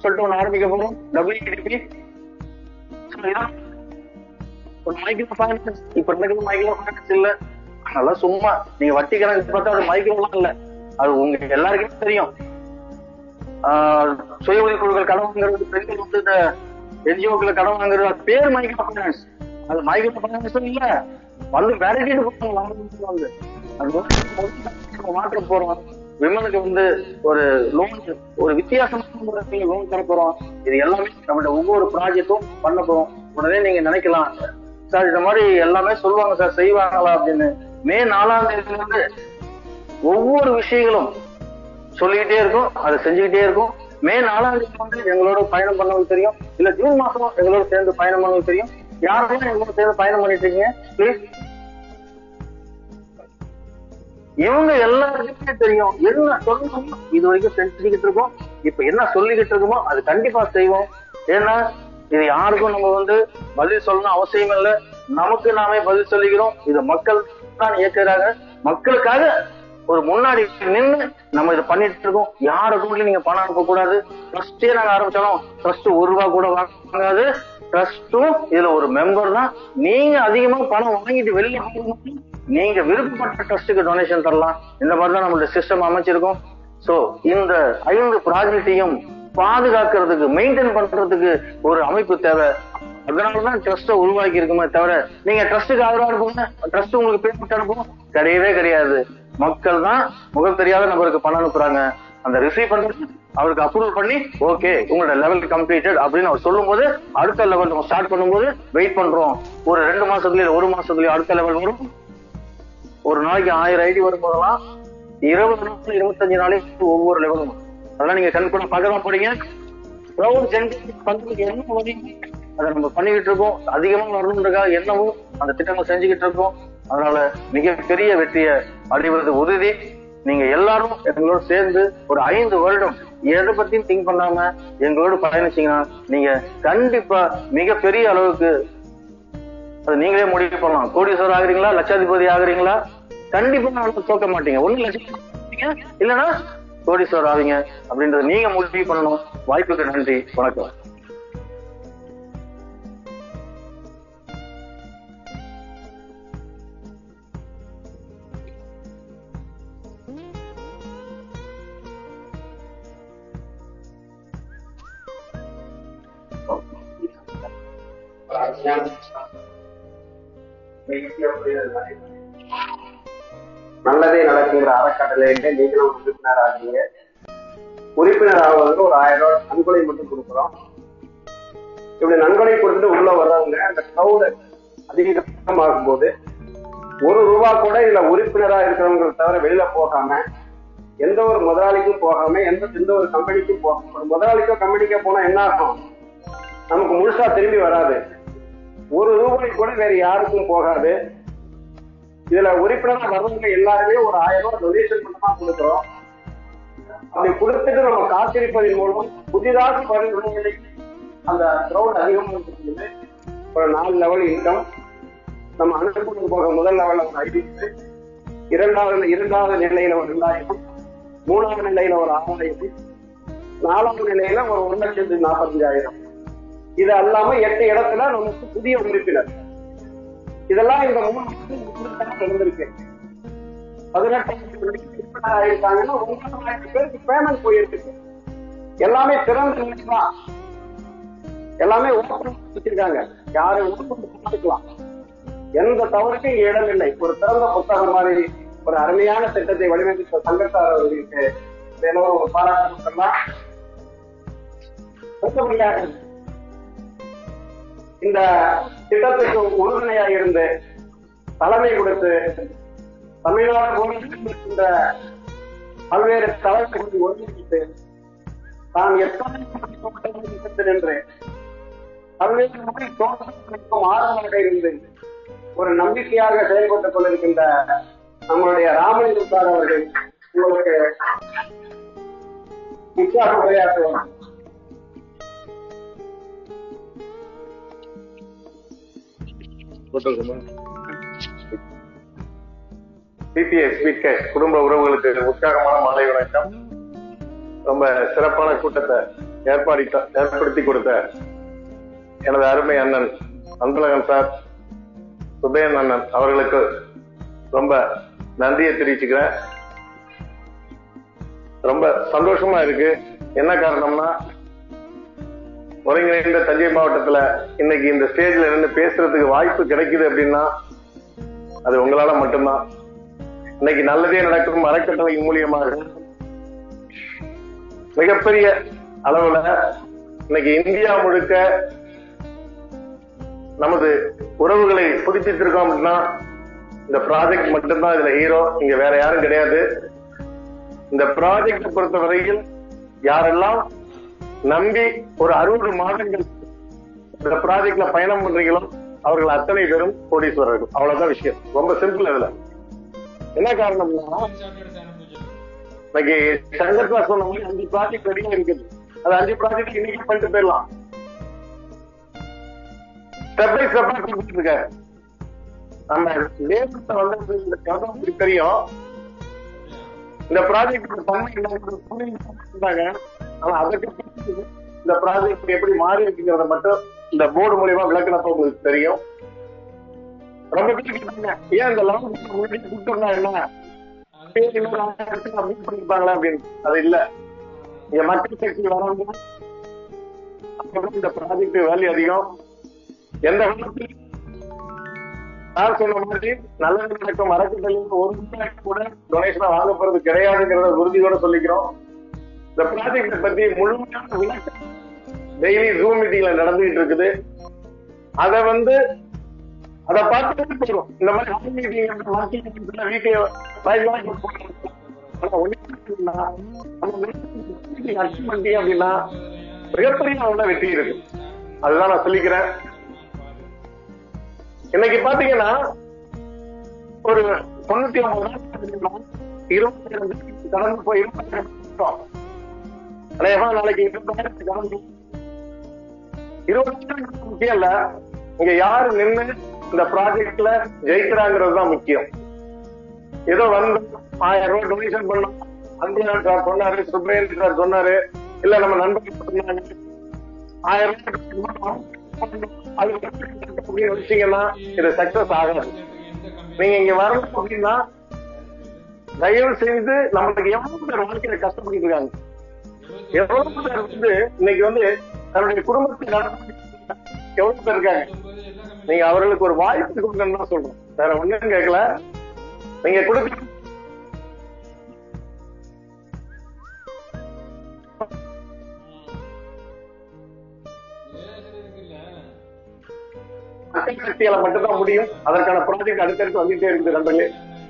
சொல்லிட்டு ஒன்று ஆரம்பிக்க போறோம், WEDP. ஒரு மைக்ரோ ஃபைனான்ஸ் இப்ப மைக்ரோ ஃபைனான்ஸ் இல்ல, அதெல்லாம் சும்மா நீங்க வட்டி கணக்கு பார்த்தா அது மைக்ரோலாம் இல்ல, அது உங்களுக்கு எல்லாருக்குமே தெரியும். சுய உதவி குழுக்கள் கடன் வாங்குறது, பெண்கள் வந்து இந்த NGO-க்களை கடன் வாங்குறது, அது பேர் மைக்ரோ ஃபைனான்ஸ். அது மைக்ரோ ஃபைனான்ஸும் இல்ல, வந்து வேலைக்கு வந்து அது மாற்ற போறோம். விமனுக்கு வந்து ஒரு லோன், ஒரு வித்தியாசமான லோன் தர போறோம். இது எல்லாமே நம்மளோட ஒவ்வொரு ப்ராஜெக்டும் பண்ண போறோம். உடனே நீங்க நினைக்கலாம், சார் இந்த மாதிரி எல்லாமே சொல்லுவாங்க சார், செய்வாங்களா அப்படின்னு. மே 4ஆம் தேதியிலிருந்து ஒவ்வொரு விஷயங்களும் சொல்லிக்கிட்டே இருக்கும், அதை செஞ்சுக்கிட்டே இருக்கும். மே 4ஆம் தேதி வந்து எங்களோட பயணம் பண்ணவங்களுக்கு தெரியும், இல்ல ஜூன் மாசம் எங்களோட சேர்ந்து பயணம் பண்ணவங்களுக்கு தெரியும். யாரெல்லாம் எங்களோட சேர்ந்து பயணம் பண்ணிட்டு இருக்கீங்க பிளீஸ். இவங்க எல்லாருக்குமே தெரியும் என்ன சொல்லணும், இது வரைக்கும் செஞ்சுக்கிட்டு இருக்கோம். இப்ப என்ன சொல்லிக்கிட்டு இருக்கோமோ அது கண்டிப்பா செய்வோம். ஏன்னா இது யாருக்கும் நம்ம வந்து பதில் சொல்லணும் அவசியம் இல்லை, நமக்கு நாமே பதில் சொல்லிக்கிறோம். இது மக்கள் தான் இயக்குறாங்க, மக்களுக்காக ஒரு முன்னாடி நின்று நம்ம இதை பண்ணிட்டு இருக்கோம். யாருக்கும் நீங்க பணம் அனுப்ப கூடாது. ட்ரஸ்டே நாங்க ஆரம்பிச்சாலும் ட்ரஸ்ட் 1 ரூபா கூட வாங்காது. ட்ரஸ்டும் இதுல ஒரு மெம்பர் தான். நீங்க அதிகமா பணம் வாங்கிட்டு வெளியே நீங்க விருப்பப்பட்ட ட்ரஸ்டுக்கு டொனேஷன் தரலாம். இந்த மாதிரிதான் நம்மளுடைய சிஸ்டம் அமைச்சிருக்கோம். சோ இந்த 5 ப்ராஜெக்டையும் பாதுகாக்கிறதுக்கு மெயின்டைன் பண்றதுக்கு ஒரு அமைப்பு தேவை. அதனாலதான் ட்ரஸ்ட உருவாக்கி இருக்குமே தவிர நீங்க ட்ரஸ்டுக்கு ஆதரவா இருப்போங்க, ட்ரஸ்ட் உங்களுக்கு பேமெண்ட் அனுப்பும் கிடையவே கிடையாது. மக்கள் தான் முகம் தெரியாத நபருக்கு பணம் அனுப்புறாங்க. அந்த ரிசீவ் பண்றது அவருக்கு அப்ரூவல் பண்ணி ஓகே உங்களோட லெவல் கம்ப்ளீட்டட் அப்படின்னு அவர் சொல்லும் போது அடுத்த லெவல் நம்ம ஸ்டார்ட் பண்ணும்போது வெயிட் பண்றோம். ஒரு 2 மாசத்துலயோ 1 மாசத்துலயோ அடுத்த லெவல் வரும். ஒரு நாளைக்கு 1000 ஐடி வரும்போதெல்லாம் 20 நாள் 25 நாளைக்கு ஒவ்வொரு லெவலும். அதெல்லாம் நீங்க கண் கூட பார்க்க தான் போறீங்க. க்ரௌட் ஜெனரேட் பண்றதுக்கு என்ன வழி அதை நம்ம பண்ணிக்கிட்டு இருக்கோம். அதிகமா வரணுன்றதுக்காக என்னவும் அந்த திட்டங்கள் செஞ்சுக்கிட்டு இருக்கோம். அதனால மிகப்பெரிய வெற்றியை அடைவது உறுதி. நீங்க எல்லாரும் எங்களோட சேர்ந்து ஒரு 5 வருடம் எதை பத்தியும் திங்க் பண்ணாம எங்களோட பயணிச்சீங்கன்னா நீங்க கண்டிப்பா மிகப்பெரிய அளவுக்கு அது நீங்களே முடிவு பண்ணலாம். கோடீஸ்வரர் ஆகுறீங்களா, லட்சாதிபதி ஆகுறீங்களா, கண்டிப்பா நான் தோக்க மாட்டீங்க. 1 லட்சம் இல்லைன்னா கோடீஸ்வரர் ஆவீங்க அப்படின்றத நீங்க முடிவு பண்ணணும். வாய்ப்புக்கு நன்றி, வணக்கம். நல்லதே நடக்குங்கிற அறக்கட்டளையில நீங்களும் உறுப்பினர் ஆகிறீங்க. உறுப்பினர் ஆகுவதற்கு ஒரு 1000 ரூபாய் நன்கொடை மட்டும் கொடுக்குறோம். இப்படி நன்கொடை கொடுத்துட்டு உள்ள வர்றவங்க அந்த கிரௌடு அதிகமாகும் போது ₹1 கூட இதுல உறுப்பினரா இருக்கிறவங்க தவிர வெளியில போகாம, எந்த ஒரு முதலாளிக்கும் போகாம, எந்த ஒரு கம்பெனிக்கும் போகாம, ஒரு முதலாளிக்கோ கம்பெனிக்கோ போனா என்ன ஆகும், நமக்கு முழுசா திரும்பி வராது. ₹1 கூட வேற யாருக்கும் போகாது. இதுல உறுப்பினராக வர்றவங்க எல்லாருமே ஒரு 1000 ரூபாய் டொனேஷன் மட்டுமா கொடுக்குறோம். அப்படி கொடுத்துட்டு நம்ம காத்திருப்பதன் மூலம் புதிதாக வருவதை அந்த கிரௌட் அதிகமாக இருக்குது. ஒரு 4 லெவல் இன்கம் நம்ம அனுப்புறது போக முதல் லெவல்ல ஒரு 500, இரண்டாவது நிலையில ஒரு 2000, 3வது நிலையில ஒரு 6000, 4வது நிலையில ஒரு 1,45,000. இது அல்லாம 8 இடத்துல நமக்கு புதிய உறுப்பினர். இதெல்லாம் இந்த 3 மாசம் நடந்திருக்கு. 18 ஆயிருக்காங்கன்னா 9,000 பேருக்கு பேமெண்ட் போயிருக்கு. எல்லாமே திறந்த நிலைதான், எல்லாமே ஓப்பன் வச்சிருக்காங்க. யாரும் பார்த்துக்கலாம், எந்த தவறுக்கும் இங்க இடம் இல்லை. ஒரு திறந்த புத்தகம் மாதிரி ஒரு அருமையான திட்டத்தை வடிவமைத்த சங்கத்தார் அவர்களுக்கு ஒரு பாராட்டு சொல்லலாம். இந்த திட்டத்துக்கு உறுதுணையாக இருந்து தலைமை கொடுத்து தமிழ்நாடு இந்த பல்வேறு தலைவர்களை ஒருங்கிணைத்து தான் எத்தனை என்று பல்வேறு முறை தோற்றத்திற்கும் ஆரம்பமாக இருந்து ஒரு நம்பிக்கையாக செயல்பட்டுக் கொண்டிருக்கின்ற நம்மளுடைய ராமலிங்கம் சார் அவர்கள் உங்களுக்கு உற்சாக உரையாற்றுவார். பிபிஎஸ் குடும்ப உறவுகளுக்கு உற்சாகமான மாலை வணக்கம். ரொம்ப சிறப்பான கூட்டத்தை ஏற்படுத்தி கொடுத்த எனது அருமை அண்ணன் அன்பழகன் சார், சுபேன் அண்ணன் அவர்களுக்கு ரொம்ப நன்றியை தெரிவிச்சுக்கிறேன். ரொம்ப சந்தோஷமா இருக்கு. என்ன காரணம்னா, ஒருங்கிணைந்த தஞ்சை மாவட்டத்துல இன்னைக்கு இந்த ஸ்டேஜ்ல இருந்து பேசுறதுக்கு வாய்ப்பு கிடைக்குது அப்படின்னா அது உங்களால மட்டும்தான். இன்னைக்கு நல்லதே நடக்கும் அறக்கட்டளையின் மூலியமாக மிகப்பெரிய அளவுல இன்னைக்கு இந்தியா முழுக்க நமது உறவுகளை புதுப்பித்திருக்கோம் அப்படின்னா இந்த ப்ராஜெக்ட் மட்டும்தான் இதுல ஹீரோ, இங்க வேற யாரும் கிடையாது. இந்த ப்ராஜெக்ட் பொறுத்த வரையில் யாரெல்லாம் நம்பி ஒரு 60 மாதங்கள் இந்த ப்ராஜெக்ட்ல பயணம் பண்றீங்களோ அவர்கள் அத்தனை பேரும் கோடீஸ்வரர்கள். அவ்வளவுதான் விஷயம், ரொம்ப சிம்பிள். இதுல என்ன காரணம்னா, இன்னைக்கு சங்கத்துல சொன்ன மாதிரி 5 ப்ராஜெக்ட் ரெடியா இருக்குது. அது 5 ப்ராஜெக்ட் இன்னைக்கு பண்ணிட்டு போயிடலாம். ஸ்டெப் பை ஸ்டெப்பா கொடுத்துட்டு இருக்காரு. நம்ம லேபர்ஸ வந்து இந்த கதை தெரியும். இந்த ப்ராஜெக்ட் தன்மை ஆனா அதற்கு இந்த ப்ராஜெக்ட் எப்படி மாறி இருக்குங்கிறத மட்டும் இந்த போர்டு மூலியமா விளக்கினப்ப உங்களுக்கு தெரியும். ரொம்ப பேர் ஏன் இந்த லாங் கொடுத்துருந்தா என்ன பண்ணிருப்பாங்களா அப்படின்னு. அது இல்ல, இங்க மக்கள் சக்தி வரவங்க இந்த ப்ராஜெக்ட் வேல்யூ அதிகம். எந்த வண்ணத்தில் நான் சொன்ன மாதிரி நல்லது நடக்கும் அறக்கட்டளையில் ஒரு ரூபாய் கூட டொனேஷனா வாங்க போறது கிடையாதுங்கிறத உறுதியோட சொல்லிக்கிறோம். இந்த ப்ராஜெக்ட் பத்தி முழுமையான விளக்கம் டெய்லி ஜூம் மீட்டிங்ல நடந்துகிட்டு இருக்குது. அதை பார்த்துட்டு போயிடும். இந்த மாதிரி ஹோம் மீட்டிங் வீட்லயே அப்படின்னா மிகப்பெரிய அளவுல வெற்றி இருக்கு. அதுதான் நான் சொல்லிக்கிறேன். இன்னைக்கு பாத்தீங்கன்னா ஒரு 99 நாள் 22 கடந்து போய் நாளைக்கு 20,000 கடந்து 20,000 முக்கியம் இல்ல. இங்க யாரு நின்று இந்த ப்ராஜெக்ட்ல ஜெயிக்கிறாங்கிறது தான் முக்கியம். ஏதோ வந்து 1000 ரூபாய் டொனேஷன் பண்ணோம், அன்புநாள் சார் சொன்னாரு, சுப்ரேந்திர சார் சொன்னாரு, இல்ல நம்ம நண்பர்கள் சொன்னாங்க 1000 ரூபாய் வச்சீங்கன்னா இது சக்சஸ் ஆகாது. நீங்க இங்க வரணும் அப்படின்னா தயவு செய்து நம்மளுக்கு எவ்வளவு பேர் வாழ்க்கையில கஷ்டப்பட்டு இருக்காங்க, எவ்வளவு பேர் இன்னைக்கு தன்னுடைய குடும்பத்தை எவ்வளவு பேர் இருக்காங்க. நீங்க அவர்களுக்கு ஒரு வாய்ப்பு கொடுக்கணும்னு தான் சொல்றோம், வேற ஒண்ணும் கேட்கல. நீங்க கொடுக்க மக்கள் சக்தியால மட்டும்தான் முடியும். அதற்கான ப்ராஜெக்ட் அடுத்தடுத்து வந்துட்டே இருக்குது. நண்பர்களே,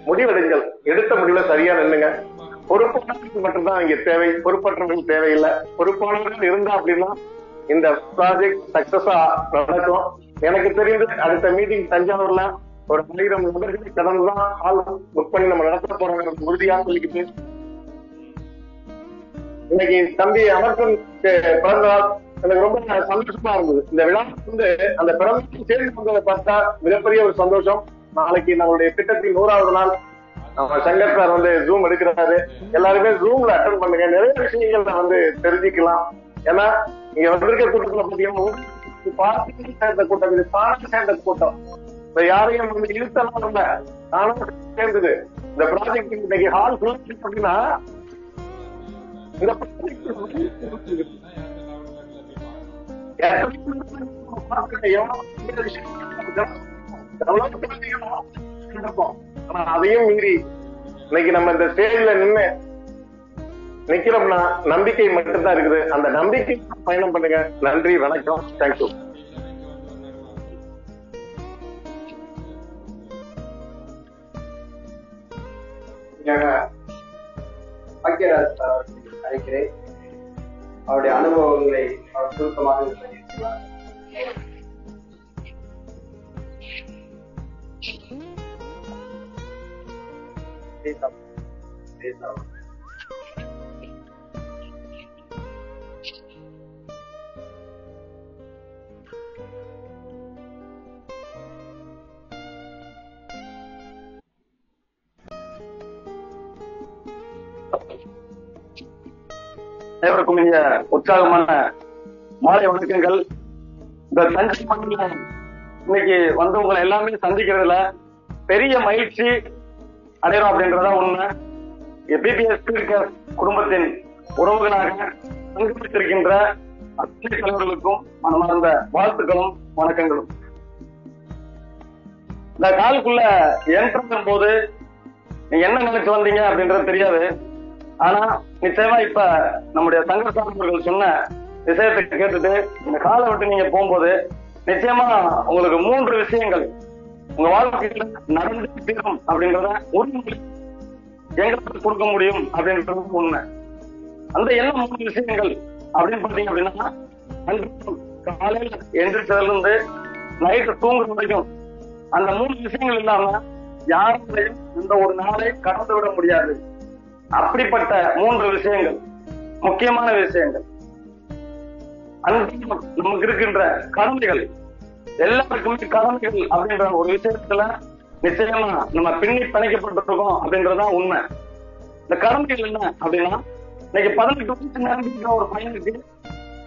முடிவெடுங்கள். எடுத்த முடிவுல சரியா நின்னுங்க. பொறுப்பாளர்கள் மட்டும்தான் இங்க தேவை, பொறுப்பற்றவர்கள் தேவையில்லை. பொறுப்பாளர்கள் இருந்தா அப்படின்னா இந்த ப்ராஜெக்ட் சக்சஸா நடக்கும். எனக்கு தெரிந்து அடுத்த மீட்டிங் தஞ்சாவூர்ல ஒரு 1000 நபர்களை கடந்துதான் ஆள் புக் பண்ணி நம்ம நடத்த போறோம் உறுதியா சொல்லிக்கிட்டு, இன்னைக்கு தம்பி அமர்சன் பிறந்த நாள் எனக்கு ரொம்ப சந்தோஷமா இருந்தது. இந்த விழா அந்த பிறந்த சேர்ந்து வந்ததை பார்த்தா மிகப்பெரிய ஒரு சந்தோஷம். நாளைக்கு நம்மளுடைய திட்டத்தின் 100வது நாள். நம்ம சங்கர் சார் ஜூம் எடுக்கிறாரு. எல்லாருமே ஜூம்ல அட்டன் பண்ணுங்க. நிறைய விஷயங்கள் தெரிஞ்சுக்கலாம். ஏன்னா இங்க வந்திருக்க கூட்டத்துல பாத்தீங்கன்னா சேர்ந்த கூட்டம், இது பாடம் சேர்ந்த கூட்டம். யாரையும் இழுத்தலாம் இல்ல, நானும் சேர்ந்தது. இந்த ப்ராஜெக்ட் இன்னைக்கு ஹால் அப்படின்னா இந்த ஆனா அதையும் மீறி இன்னைக்கு நம்ம இந்த ஸ்டேஜ்ல நின்று நிக்கிறோம்னா நம்பிக்கை மட்டும்தான் இருக்குது. அந்த நம்பிக்கை பயணம் பண்ணுங்க. நன்றி, வணக்கம், தேங்க்யூ. பாக்கியராஜ் சார் அழைக்கிறேன். அவருடைய அனுபவங்களை அவர் சுருக்கமாக சொல்லியிருக்கிறார். அனைவருக்கும் இனிய உற்சாகமான மாலை வணக்கங்கள். இந்த தஞ்சை மண்ணில் இன்னைக்கு வந்தவங்களை எல்லாமே சந்திக்கிறதுல பெரிய மகிழ்ச்சி அடைகிறோம் அப்படின்றதா உண்மை. பிபிஎஸ் குடும்பத்தின் உறவுகளாக சங்கமித்திருக்கின்ற அத்தனை தலைவர்களுக்கும் மனமார்ந்த வாழ்த்துக்களும் வணக்கங்களும். இந்த காலுக்குள்ள என்ட்ரும் போது நீங்க என்ன நினைச்சு வந்தீங்க அப்படின்றது தெரியாது. ஆனா நிச்சயமா இப்ப நம்முடைய சங்கர் சார்பர்கள் சொன்ன விஷயத்தை கேட்டுட்டு இந்த காலை விட்டு நீங்க போகும்போது நிச்சயமா உங்களுக்கு 3 விஷயங்கள் உங்க வாழ்க்கையில நடந்து தீரும் அப்படின்றத உறுதி எங்களுக்கு கொடுக்க முடியும் அப்படின்றது உண்மை. அந்த என்ன 3 விஷயங்கள் அப்படின்னு பாத்தீங்க அப்படின்னா, காலையில எந்திரிச்சதுல இருந்து நைட்டு தூங்குற வரைக்கும் அந்த 3 விஷயங்கள் இல்லாம யாரையும் இந்த ஒரு நாளை கடந்து விட முடியாது. அப்படிப்பட்ட 3 விஷயங்கள், முக்கியமான விஷயங்கள். நமக்கு இருக்கின்ற கடமைகள், எல்லாருக்குமே கடமைகள் அப்படின்ற ஒரு விஷயத்துல நிச்சயமா நம்ம பின்னி பிணைக்கப்பட்டிருக்கோம் அப்படின்றதுதான் உண்மை. இந்த கடமைகள் என்ன அப்படின்னா, இன்னைக்கு 18 வயசு நிரம்பிக்கிற ஒரு பையனுக்கு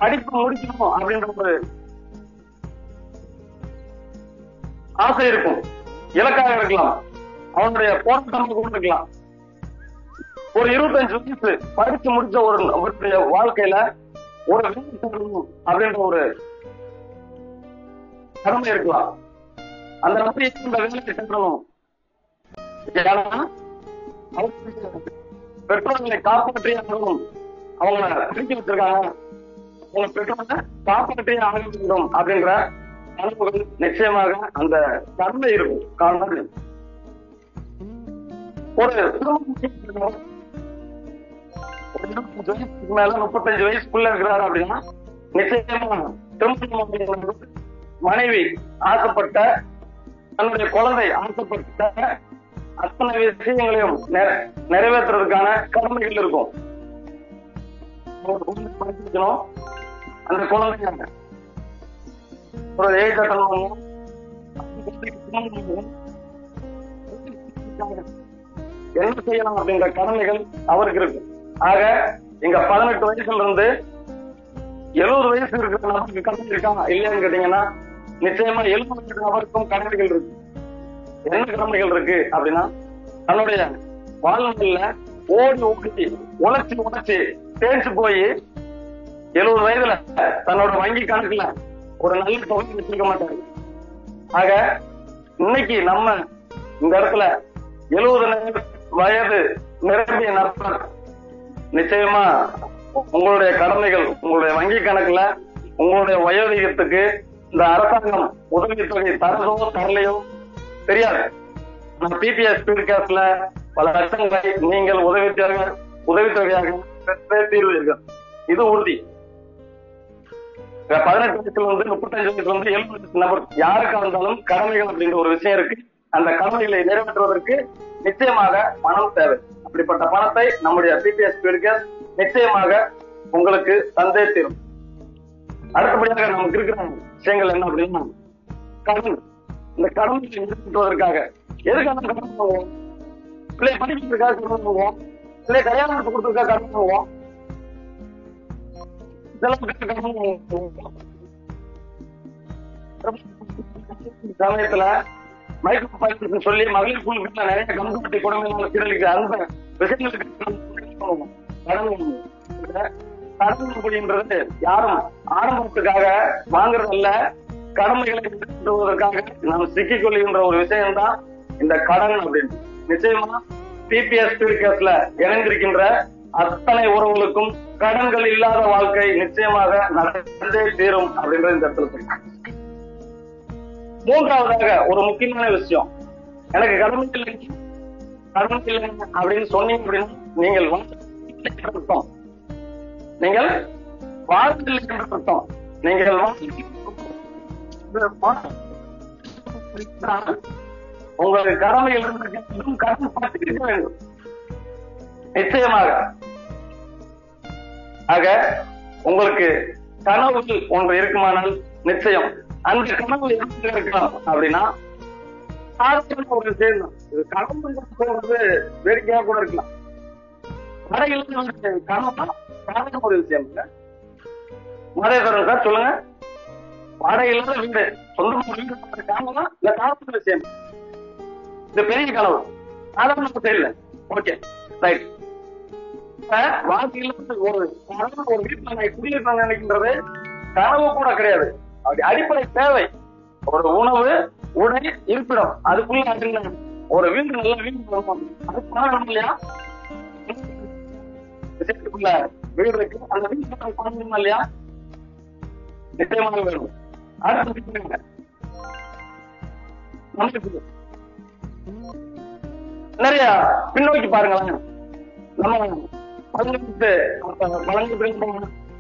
படிப்பு முடிக்கணும் அப்படின்ற ஒரு ஆசை இருக்கும், இலக்காக இருக்கலாம், அவனுடைய போராட்டமாக கூட இருக்கலாம். ஒரு 25 வயசு படிச்சு முடிச்ச ஒரு வாழ்க்கையில ஒரு அப்படின்ற ஒரு கடமை இருக்கலாம். அந்த நபர் இந்த வேலையை சென்றணும். பெற்றோர்களை காப்பாற்றியே ஆகணும். அவங்கள படிக்க வச்சிருக்காங்க, அவங்க பெற்றோர்களை காப்பாற்றியே ஆக வேண்டும் அப்படின்ற கனவுகள் நிச்சயமாக அந்த கடமை இருக்கும். காரணம் ஒரு 25 வயசுக்கு மேல 35 வயசுக்குள்ள இருக்கிறாரு அப்படின்னா நிச்சயமா திருமணம் மனைவி ஆசைப்பட்ட, தன்னுடைய குழந்தை ஆசைப்பட்ட அத்தனை விஷயங்களையும் நிறைவேற்றுறதுக்கான கடமைகள் இருக்கும். அந்த குழந்தைங்க ஒரு ஏஜ் அட்டன் என்ன செய்யலாம் அப்படின்ற கடமைகள் அவருக்கு இருக்கு. ஆக இங்க 18 வயசுல இருந்து 70 வயசு இருக்கிற நபருக்கு கடமை இருக்காங்க இல்லையான்னு கேட்டீங்கன்னா நிச்சயமா 70 வயசு நபருக்கும் கடமைகள் இருக்கு. என்ன கடமைகள் இருக்கு அப்படின்னா, தன்னுடைய வாழ்நாள்ல ஓடி ஓடி உழைச்சி தேய்ச்சி போய் 70 வயதுல தன்னோட வங்கி கணக்குல ஒரு நல்ல தொகை வச்சிருக்க மாட்டாரு. ஆக இன்னைக்கு நம்ம இந்த இடத்துல 70 வயது நிரம்பிய நபர் நிச்சயமா உங்களுடைய கடமைகள், உங்களுடைய வங்கி கணக்குல உங்களுடைய வயோதிகத்துக்கு இந்த அரசாங்கம் உதவித்தொகை தரதோ தரலையோ தெரியாது. நம்ம பிபிஎஸ் ஸ்பீட்காஸ்ட்ல பல லட்சங்களை நீங்கள் உதவித்தொகையாக தீர்வீர்கள், இது உறுதி. 18 வயசுல இருந்து 35 வயசுல இருந்து 70 வயசு நபர் யாருக்கா இருந்தாலும் கடமைகள் அப்படின்ற ஒரு விஷயம் இருக்கு. அந்த கடமைகளை நிறைவேற்றுவதற்கு நிச்சயமாக பணம் தேவை. அப்படிப்பட்ட பணத்தை நம்முடைய பிபிஎஸ் ஸ்பீட்காஸ்ட் நிச்சயமாக உங்களுக்கு தந்தே தீரும். அடுத்தபடியாக நமக்கு இருக்கிற விஷயங்கள் என்ன அப்படின்னா, கடன். இந்த கடமையை நிறைவேற்றுவதற்காக எதுக்காக கடன் பண்ணுவோம்? பிள்ளை படிக்கிறதுக்காக கடன் பண்ணுவோம், பிள்ளை கல்யாணம் கொடுத்ததுக்காக கடன் பண்ணுவோம், சமயத்துல மைக்ரோ பைனான்ஸ் சொல்லி மகளிர் குழுக்கள் நிறைய கம்பெனி குடும்பங்களை சீரழிக்க அந்த விஷயங்களுக்கு கடன் அப்படின்றது யாரும் ஆரம்பத்துக்காக வாங்குறதல்ல, கடமைகளை நிறைவேற்றுவதற்காக நாம் சிக்கிக் கொள்கின்ற ஒரு விஷயம்தான் இந்த கடன் அப்படின்னு. நிச்சயமா பிபிஎஸ் ஸ்பீட்காஸ்ட்ல இணைந்திருக்கின்ற அத்தனை உறவுகளுக்கும் கடன்கள் இல்லாத வாழ்க்கை நிச்சயமாக நடந்தே தீரும் அப்படின்றது இந்த இடத்துல. மூன்றாவதாக ஒரு முக்கியமான விஷயம், எனக்கு கடமை இல்லை அப்படின்னு சொன்னீங்க அப்படின்னா நீங்கள் அர்த்தம், நீங்கள் வாழ்க்கையில் அர்த்தம். நீங்கள் உங்களுக்கு கடமையில் இருந்து கடன் பார்த்துக்க வேண்டும் நிச்சயமாக. ஆக உங்களுக்கு கனவுகள் ஒன்று இருக்குமானால் நிச்சயம் அந்த கனவு எப்படி இருக்கலாம் அப்படின்னா சாதாரண ஒரு விஷயம் தான். இது கனவு போறது வேடிக்கையாக கூட இருக்கலாம். மழையில் கனவு சாதாரண ஒரு விஷயம் இல்லை. மதேஸ்வரன் சார் சொல்லுங்க, வாடகை இல்லாத வீடு, சொந்தமாக வீடு கனவுனா இல்ல சாதாரண விஷயம்? இது பெரிய கனவு, சாதாரண இல்லை. Okay right. வாழ்க்கையில ஒரு வீட்டுல நான் குடியிருக்க நினைக்கின்றது கனவு கூட கிடையாது. அப்படி அடிப்படை தேவை ஒரு உணவு, உடை, இருப்பிடம். அதுக்குள்ள ஒரு வீடு நல்ல வீடு அதுக்கு பணம் இல்லையா? விஷயத்துக்குள்ள வீடு இருக்கு, அந்த வீட்டுக்கு பணம் இல்லையா? நிச்சயமாக வேணும். அடுத்த நிறைய பின்னோக்கி பாருங்களேன். நம்ம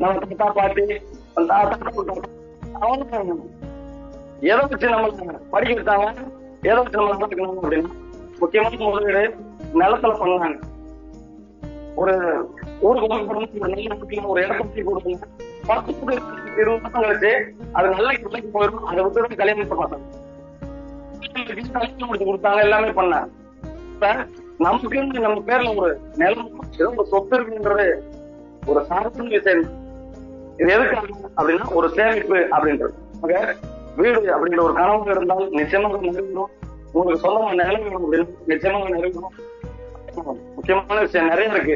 நம்ம தாத்தா பாட்டி அவங்க எதை வச்சு நம்ம படிக்க வச்சாங்க, எதை வச்சு நம்ம நடந்துக்கணும் அப்படின்னா முக்கியமான முதலீடு நிலத்துல பண்ணாங்க. ஒரு ஊருக்கு ஒரு இடத்தை கொடுக்கணும், 10-20 வருஷம் கழிச்சு அது நல்ல கிளைக்கு போயிடும். அதை விட்டு கல்யாணம் பண்ண மாட்டாங்க, கல்யாணம் முடிச்சு கொடுத்தாங்க, எல்லாமே பண்ணாங்க. இப்ப நமக்கு நம்ம பேர்ல ஒரு நிலம் ஏதோ ஒரு சொத்து இருக்குன்றது ஒரு சாதாரண விஷயம். இது எதுக்காக அப்படின்னா ஒரு சேமிப்பு அப்படின்றது. வீடு அப்படின்ற ஒரு கனவு இருந்தால் நிச்சயமாக நிறைவேறும். உங்களுக்கு சொந்தமா நிலம் வேணும் அப்படின்னு நிச்சயமாக நிறைவேறும். முக்கியமான விஷயம் நிறைய இருக்கு.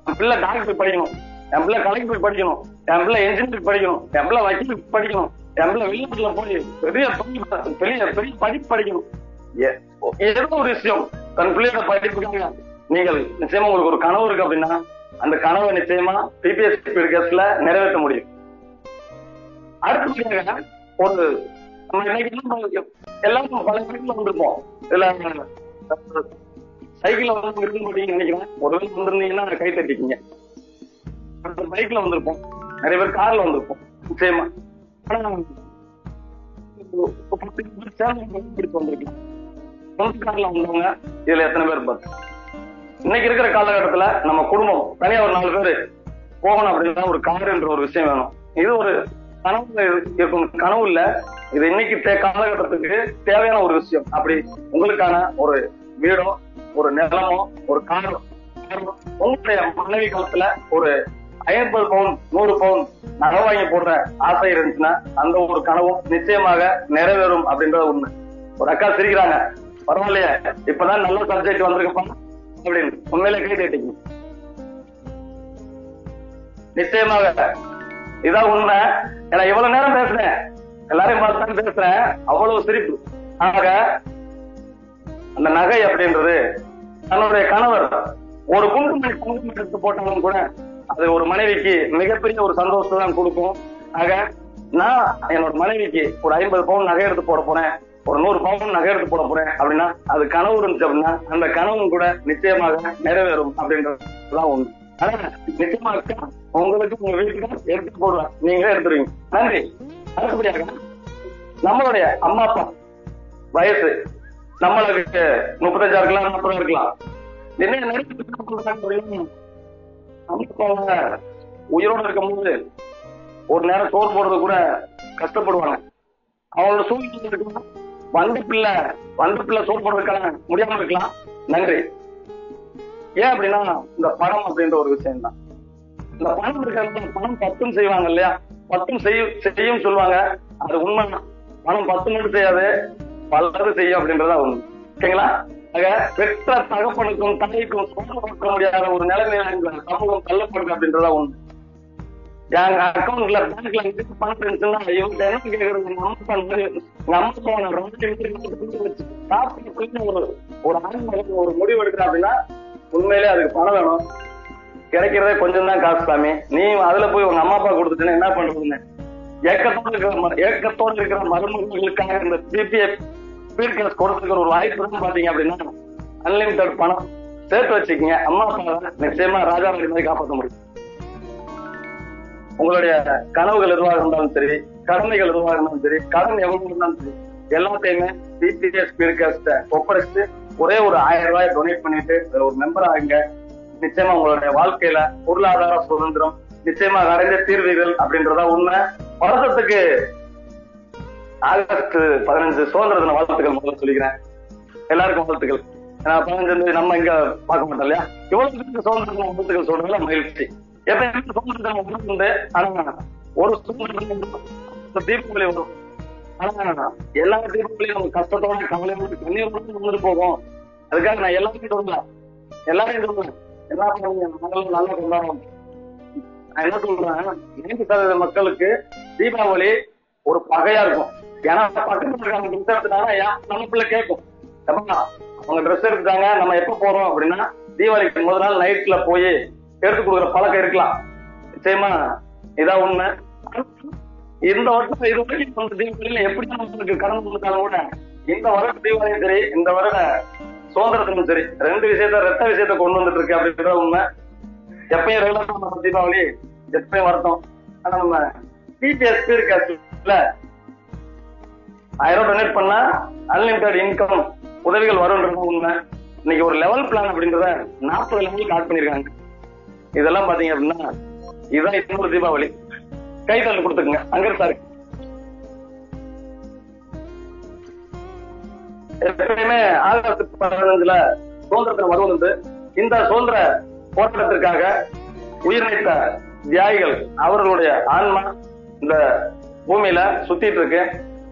என் பிள்ளை டாக்டர் படிக்கணும், என் பிள்ளை கலெக்டர் படிக்கணும், என் பிள்ளை என்ஜினியர் படிக்கணும், என் பிள்ளை வக்கீல் படிக்கணும், என் பிள்ளை வெளிநாட்டுல போய் பெரிய பெரிய படிப்பு படிக்கணும். ஏதோ ஒரு விஷயம் தன் பிள்ளையோட படிப்புக்காக நீங்கள் நிச்சயமா உங்களுக்கு ஒரு கனவு இருக்கு அப்படின்னா அந்த கனவை நிச்சயமா பிபிஎஸ்ல நிறைவேற்ற முடியும். அடுத்த ஒரு நம்ம இன்னைக்கு எல்லாரும் பல வீட்டுல வந்திருப்போம். இதுல சைக்கிள்ல வந்து இருக்கு போட்டீங்கன்னு நினைக்கிறேன். ஒருவேளை வந்திருந்தீங்கன்னா கை தட்டிக்கீங்க. பைக்ல வந்திருப்போம், நிறைய பேர் கார்ல வந்திருப்போம் நிச்சயமா. ஆனா பிடிச்சு வந்திருக்கலாம். கார்ல வந்தவங்க இதுல எத்தனை பேர் பார்த்து இன்னைக்கு இருக்கிற காலகட்டத்துல நம்ம குடும்பம் தனியா ஒரு 4 பேர் போகணும் அப்படின்னா ஒரு காருன்ற ஒரு விஷயம் வேணும். இது ஒரு கனவு இருக்கும், கனவு இல்ல, இது இன்னைக்கு காலகட்டத்துக்கு தேவையான ஒரு விஷயம். அப்படி உங்களுக்கான ஒரு வீடோ ஒரு நிலமோ ஒரு காரோ உங்களுடைய மனைவி காலத்துல ஒரு 50 பவுன் 100 பவுன் நகை வாங்கி போடுற ஆசை இருந்துச்சுன்னா அந்த ஒரு கனவும் நிச்சயமாக நிறைவேறும் அப்படின்றது உண்மை. ஒரு அக்கா சிரிக்கிறாங்க, பரவாயில்லையே இப்பதான் நல்ல சப்ஜெக்ட் வந்திருக்கப்பா அப்படின்னு. உண்மையில கை தட்டிங்க. நிச்சயமாக இதான் உண்மை. ஏன்னா இவ்வளவு நேரம் பேசுறேன், எல்லாரையும் பார்த்து பேசுறேன், அவ்வளவு சிரிப்பு. ஆக அந்த நகை அப்படின்றது தன்னுடைய கணவர் ஒரு குங்குமணி எடுத்து போட்டாலும் கூட அது ஒரு மனைவிக்கு மிகப்பெரிய ஒரு சந்தோஷத்தை தான் கொடுக்கும். ஆக நான் என்னோட மனைவிக்கு ஒரு 50 பவுன் நகை எடுத்து போட போறேன், ஒரு 100 பவுன் நகை எடுத்து போட போறேன் அப்படின்னா அது கனவு இருந்துச்சு அப்படின்னா அந்த கனவும் கூட நிச்சயமாக நிறைவேறும் அப்படின்றதுதான் ஒண்ணு. ஆனா நிச்சயமாக உங்களுக்கு உங்க வீட்டுக்கு எடுத்து போடுவேன், நீங்களே எடுத்துருவீங்க. நன்றி. அடுத்தபடியாக நம்மளுடைய அம்மா அப்பா வயசு நம்மளுக்கு 35 இருக்கலாம், 40 இருக்கலாம். என்ன அம்மா உயிரோட இருக்கும் போது ஒரு நேரம் சோறு போடுறது கூட கஷ்டப்படுவாங்க. அவங்களோட சூழ்நிலை இருக்கலாம், வண்டு பிள்ளை சோறு போடுறதுக்கான முடியாம இருக்கலாம். நன்றி. ஏன் அப்படின்னா இந்த பணம் அப்படின்ற ஒரு விஷயம் தான். இந்த பணம் இருக்கிறது, பணம் 10 செய்வாங்க இல்லையா, 10 செய்யும் சொல்லுவாங்க. அது உண்மைதான். பணம் 10 மட்டும் செய்யாது, பலது செய்யும் அப்படின்றதா உண்மை. ஓகேங்களா? ஆக பெற்ற தகப்பனுக்கும் தாய்க்கும் சோறு கொடுக்க முடியாத ஒரு நிலைமையில சமூகம் தள்ளப்படுது அப்படின்றதா உண்மை. எங்க அக்கௌண்ட்ல பேங்க்ல பணம் இருந்துச்சுன்னா இவங்க என்ன கேக்குறது, ஒரு முடிவு எடுக்கிறேன் அப்படின்னா உண்மையிலே அதுக்கு பணம் வேணும். கிடைக்கிறதே கொஞ்சம் தான் காசு சாமி. நீ அதுல போய் உங்க அம்மா அப்பா கொடுத்துட்டேன்னா என்ன பண்றதுன்னு ஏக்கத்தோடு இருக்கிற மருமகளுக்காக இந்த பிபிஎஃப் கொடுத்துருக்கிற ஒரு வாய்ப்பு பாத்தீங்க அப்படின்னா அன்லிமிட்டட் பணம் சேர்த்து வச்சுக்கீங்க. அம்மா அப்பா நிச்சயமா ராஜாவளி மாதிரி காப்பாற்ற முடியும். உங்களுடைய கனவுகள் எதுவாக இருந்தாலும் சரி, கடமைகள் எதுவாக இருந்தாலும் சரி, கடன் எவ்வளவு இருந்தாலும் சரி, எல்லாத்தையுமே பிபிஎஸ் பீர்காஸ்ட ஒப்படைச்சு ஒரே ஒரு 1000 ரூபாய் டொனேட் பண்ணிட்டு ஒரு மெம்பர் ஆகுங்க. நிச்சயமா உங்களுடைய வாழ்க்கையில பொருளாதார சுதந்திரம் நிச்சயமாக அடைந்த தீர்வுகள் அப்படின்றதா உண்மை. வருஷத்துக்கு ஆகஸ்ட் 15 சுதந்திர தின வாழ்த்துக்கள் முதல்ல சொல்லிக்கிறேன். எல்லாருக்கும் வாழ்த்துக்கள். 15 நம்ம இங்க பார்க்க மாட்டோம் இல்லையா, இவ்வளவு சுதந்திர தின வாழ்த்துக்கள் சொல்றதுல மகிழ்ச்சி. எப்ப சுதந்திர தினம் உண்டு, ஆனா ஒரு சுதந்திர தினம் தீபாவளி வரும். ஆனா எல்லா தீபாவளியும் நம்ம கஷ்டத்தோட கவலையோட கண்ணீர் வந்துட்டு போகும். அதுக்காக நான் எல்லாத்தையும் சொல்றேன், எல்லாரையும் சொல்றேன், எல்லா நல்லா கொண்டாடுவோம். நான் என்ன சொல்றேன், 90% மக்களுக்கு தீபாவளி ஒரு பகையா இருக்கும். ஏன்னா பக்கத்துல நம்ம பிள்ளை கேட்கும், அவங்க ட்ரெஸ் எடுத்துட்டாங்க நம்ம எப்ப போறோம் அப்படின்னா தீபாவளிக்கு முதல் நாள் நைட்ல போய் எடுத்து கொடுக்குற பழக்கம் இருக்கலாம். நிச்சயமா இதான் உண்மை. இந்த வருஷம் இது வரைக்கும் தீபாவளியில எப்படி நமக்கு கடன் கொடுத்தாலும் கூட இந்த வருட தீபாவளியும் சரி, இந்த வருட சுதந்திரத்திலும் சரி, 2 ரத்த விஷயத்த கொண்டு வந்துட்டு இருக்கு அப்படின்ற உண்மை. எப்பயும் ரெகுலரா நம்ம தீபாவளி எப்பயும் வரட்டும். ஆனா நம்ம பிபிஎஸ் பீர்காஸ்ட்ல 1000 டொனேட் பண்ணா அன்லிமிட்டட் இன்கம் உதவிகள் வரும்ன்றது உண்மை. இன்னைக்கு ஒரு லெவல் பிளான் அப்படின்றத 40 லெவலுக்கு ஆட் பண்ணிருக்காங்க. இதெல்லாம் பாத்தீங்க அப்படின்னா இதுதான் இன்னொரு தீபாவளி. கைத்தல் கொடுத்துக்குங்க அங்க சார். எப்பயுமே ஆகஸ்ட் 15 சுதந்திரத்தில் வருவது இந்த சுதந்திர போராட்டத்திற்காக உயிரிழந்த தியாகிகள் அவர்களுடைய ஆன்மா இந்த பூமியில சுத்திட்டு இருக்கு.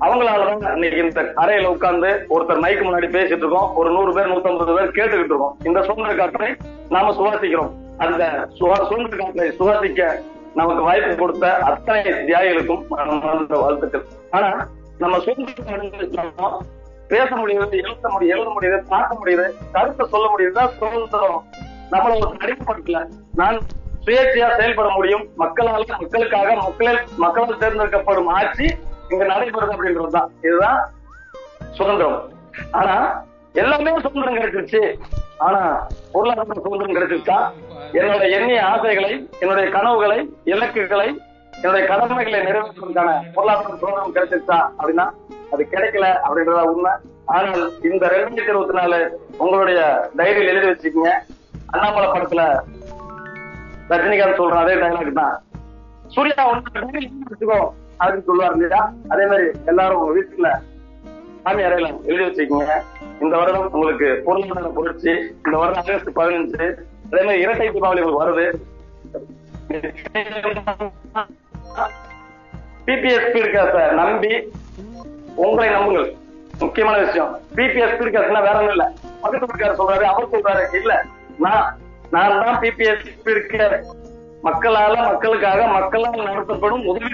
அவங்களாலதான் இன்னைக்கு இந்த அறையில உட்கார்ந்து ஒருத்தர் மைக்கு முன்னாடி பேசிட்டு இருக்கோம், ஒரு 100 பேர் 150 பேர் கேட்டுக்கிட்டு இருக்கோம். இந்த சுதந்திர காற்றை நாம சுவாசிக்கிறோம். அந்த சுதந்திர காற்றை சுவாசிக்க நமக்கு வாய்ப்பு கொடுத்த அத்தனை தியாகிகளுக்கும் வாழ்த்துக்கள். ஆனா நம்ம சுதந்திர பேச முடியுது, எழுத முடியுது, பார்க்க முடியுது, கருத்தை சொல்ல முடியுதுதான் சுதந்திரம். நம்மள ஒரு அடிமைப்படுத்தல. நான் சுயேட்சையா செயல்பட முடியும். மக்களுக்காக மக்களால் தேர்ந்தெடுக்கப்படும் ஆட்சி இங்க நடைபெறுது அப்படின்றதுதான். இதுதான் சுதந்திரம். ஆனா எல்லாமே சுதந்திரம் கிடைச்சிருச்சு. ஆனா பொருளாதார சுதந்திரம் கிடைச்சிருச்சா? என்னோட எண்ணிய ஆசைகளை, என்னுடைய கனவுகளை, இலக்குகளை, என்னுடைய கடமைகளை நிறைவேற்றுவதற்கான பொருளாதார சுதந்திரம் கிடைச்சிருச்சா அப்படின்னா அது கிடைக்கல அப்படின்றத உண்மை. ஆனால் இந்த 2024 உங்களுடைய டைரியில் எழுதி வச்சுக்கீங்க. அண்ணாமலை படத்துல ரஜினிகாந்த் சொல்ற அதே டைலாக் தான். சூர்யா வச்சுக்கோ அப்படின்னு சொல்லுவார் இல்லையா? அதே மாதிரி எல்லாரும் உங்க வீட்டுல சாமி அறையில எழுதி வச்சுக்கோங்க. இந்த வருடம் உங்களுக்கு பொருளாதார புரட்சி. இந்த வருடம் ஆகஸ்ட் 15. அதே மாதிரி இரட்டை தீபாவளி உங்களுக்கு வருது. பிபிஎஸ் ஸ்பீட் நம்பி உங்களை நம்புங்கள். முக்கியமான விஷயம், பிபிஎஸ் ஸ்பீட் வேற ஒண்ணும் இல்ல. பக்கத்து வீட்டுக்காரர் சொல்றாரு, அவர் சொல்றாரு இல்ல, நான் தான் பிபிஎஸ் ஸ்பீட் மக்களால, மக்களுக்காக, மக்களால் நடத்தப்படும் உதவி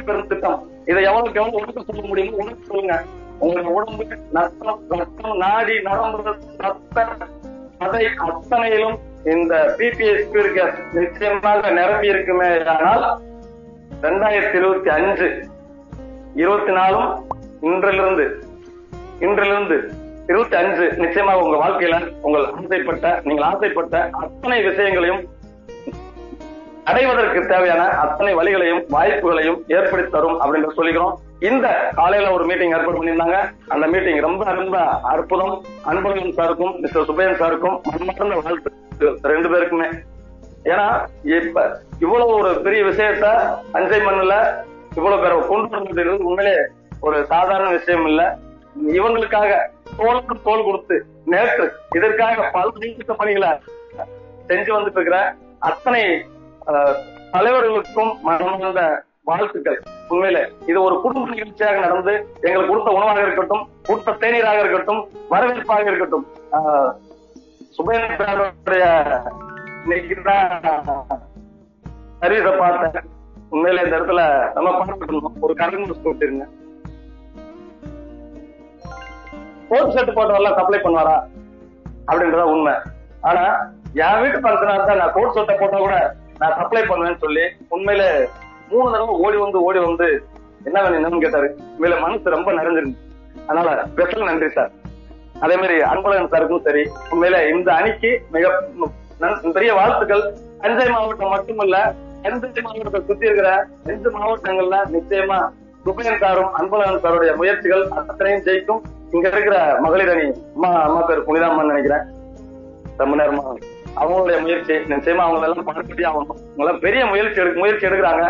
பெறும் திட்டம். இதை எவ்வளவுக்கு எவ்வளவு உடம்பு சொல்ல முடியுமோ உடம்பு சொல்லுங்க. உங்களுடைய உடம்பு ரத்தம், நாடி, நரம்பு, அதை அத்தனையிலும் இந்த பிபிஎஸ் ஸ்பீட் நிச்சயமாக நிரம்பி இருக்குமே. ஆனால் 2025 24 இன்றிலிருந்து 25 நிச்சயமாக உங்க வாழ்க்கையில நீங்கள் ஆசைப்பட்ட அத்தனை விஷயங்களையும் அடைவதற்கு தேவையான அத்தனை வழிகளையும் வாய்ப்புகளையும் ஏற்படுத்தி தரும் அப்படின்னு சொல்லிக்கிறோம். இந்த காலையில ஒரு மீட்டிங் ஏற்பாடு பண்ணியிருந்தாங்க. அந்த மீட்டிங் ரொம்ப ரொம்ப அற்புதம். அன்பழகன் சாருக்கும் மிஸ்டர் சுபையன் சாருக்கும் மனமார்ந்த வாழ்த்து 2 பேருக்குமே. ஏன்னா இப்ப இவ்வளவு ஒரு பெரிய விஷயத்த அஞ்சை மண்ணுல இவ்வளவு பேரை கொண்டு வந்து உண்மையிலே ஒரு சாதாரண விஷயம் இல்ல. இவங்களுக்காக தோளுக்கு தோல் கொடுத்து நேற்று இதற்காக பல பணிகளை செஞ்சு வந்துட்டு இருக்கிற அத்தனை தலைவர்களுக்கும் மனமார்ந்த வாழ்த்துக்கள். உண்மையில இது ஒரு குடும்ப நிகழ்ச்சியாக நடந்து எங்களுக்கு கொடுத்த உணவாக இருக்கட்டும், கொடுத்த தேநீராக இருக்கட்டும், வரவேற்பாக இருக்கட்டும், சுபேந்திரனுடைய சர்வீஸ பார்த்தேன். உண்மையில இந்த இடத்துல நம்ம பாடப்பட்டோம். ஒரு கரண்ட் போட்டுருங்க. கோட் ஷர்ட் போட்டவெல்லாம் சப்ளை பண்ணுவாரா அப்படின்றத உண்மை. ஆனா என் வீட்டு பக்கத்துல இருந்தா நான் கோட் ஷர்ட்டை போட்டா கூட நான் சப்ளை பண்ணுவேன்னு சொல்லி உண்மையில 3 தடவை ஓடி வந்து என்ன வேணும்னு கேட்டாரு. உண்மையில மனசு ரொம்ப நிறைஞ்சிருந்து. அதனால ஸ்பெஷல் நன்றி சார். அதே மாதிரி அன்பழகன் சாருக்கும் சரி, உண்மையில இந்த அணிக்கு மிக பெரிய வாழ்த்துக்கள். தஞ்சை மாவட்டம் மட்டுமல்ல, தஞ்சை மாவட்டத்தை சுத்தி இருக்கிற 2 மாவட்டங்கள்ல நிச்சயமா சுபையன் சாரும் அன்பழகன் சாருடைய முயற்சிகள் அத்தனையும் ஜெயிக்கும். இங்க இருக்கிற மகளிர் அணி அம்மா பேர் புனிதாமன் நினைக்கிறேன், ரொம்ப நேரமா அவங்களுடைய முயற்சி நிச்சயமா அவங்க எல்லாம் பணப்பட்டி ஆகணும். அவங்களாம் பெரிய முயற்சி எடுக்கிறாங்க.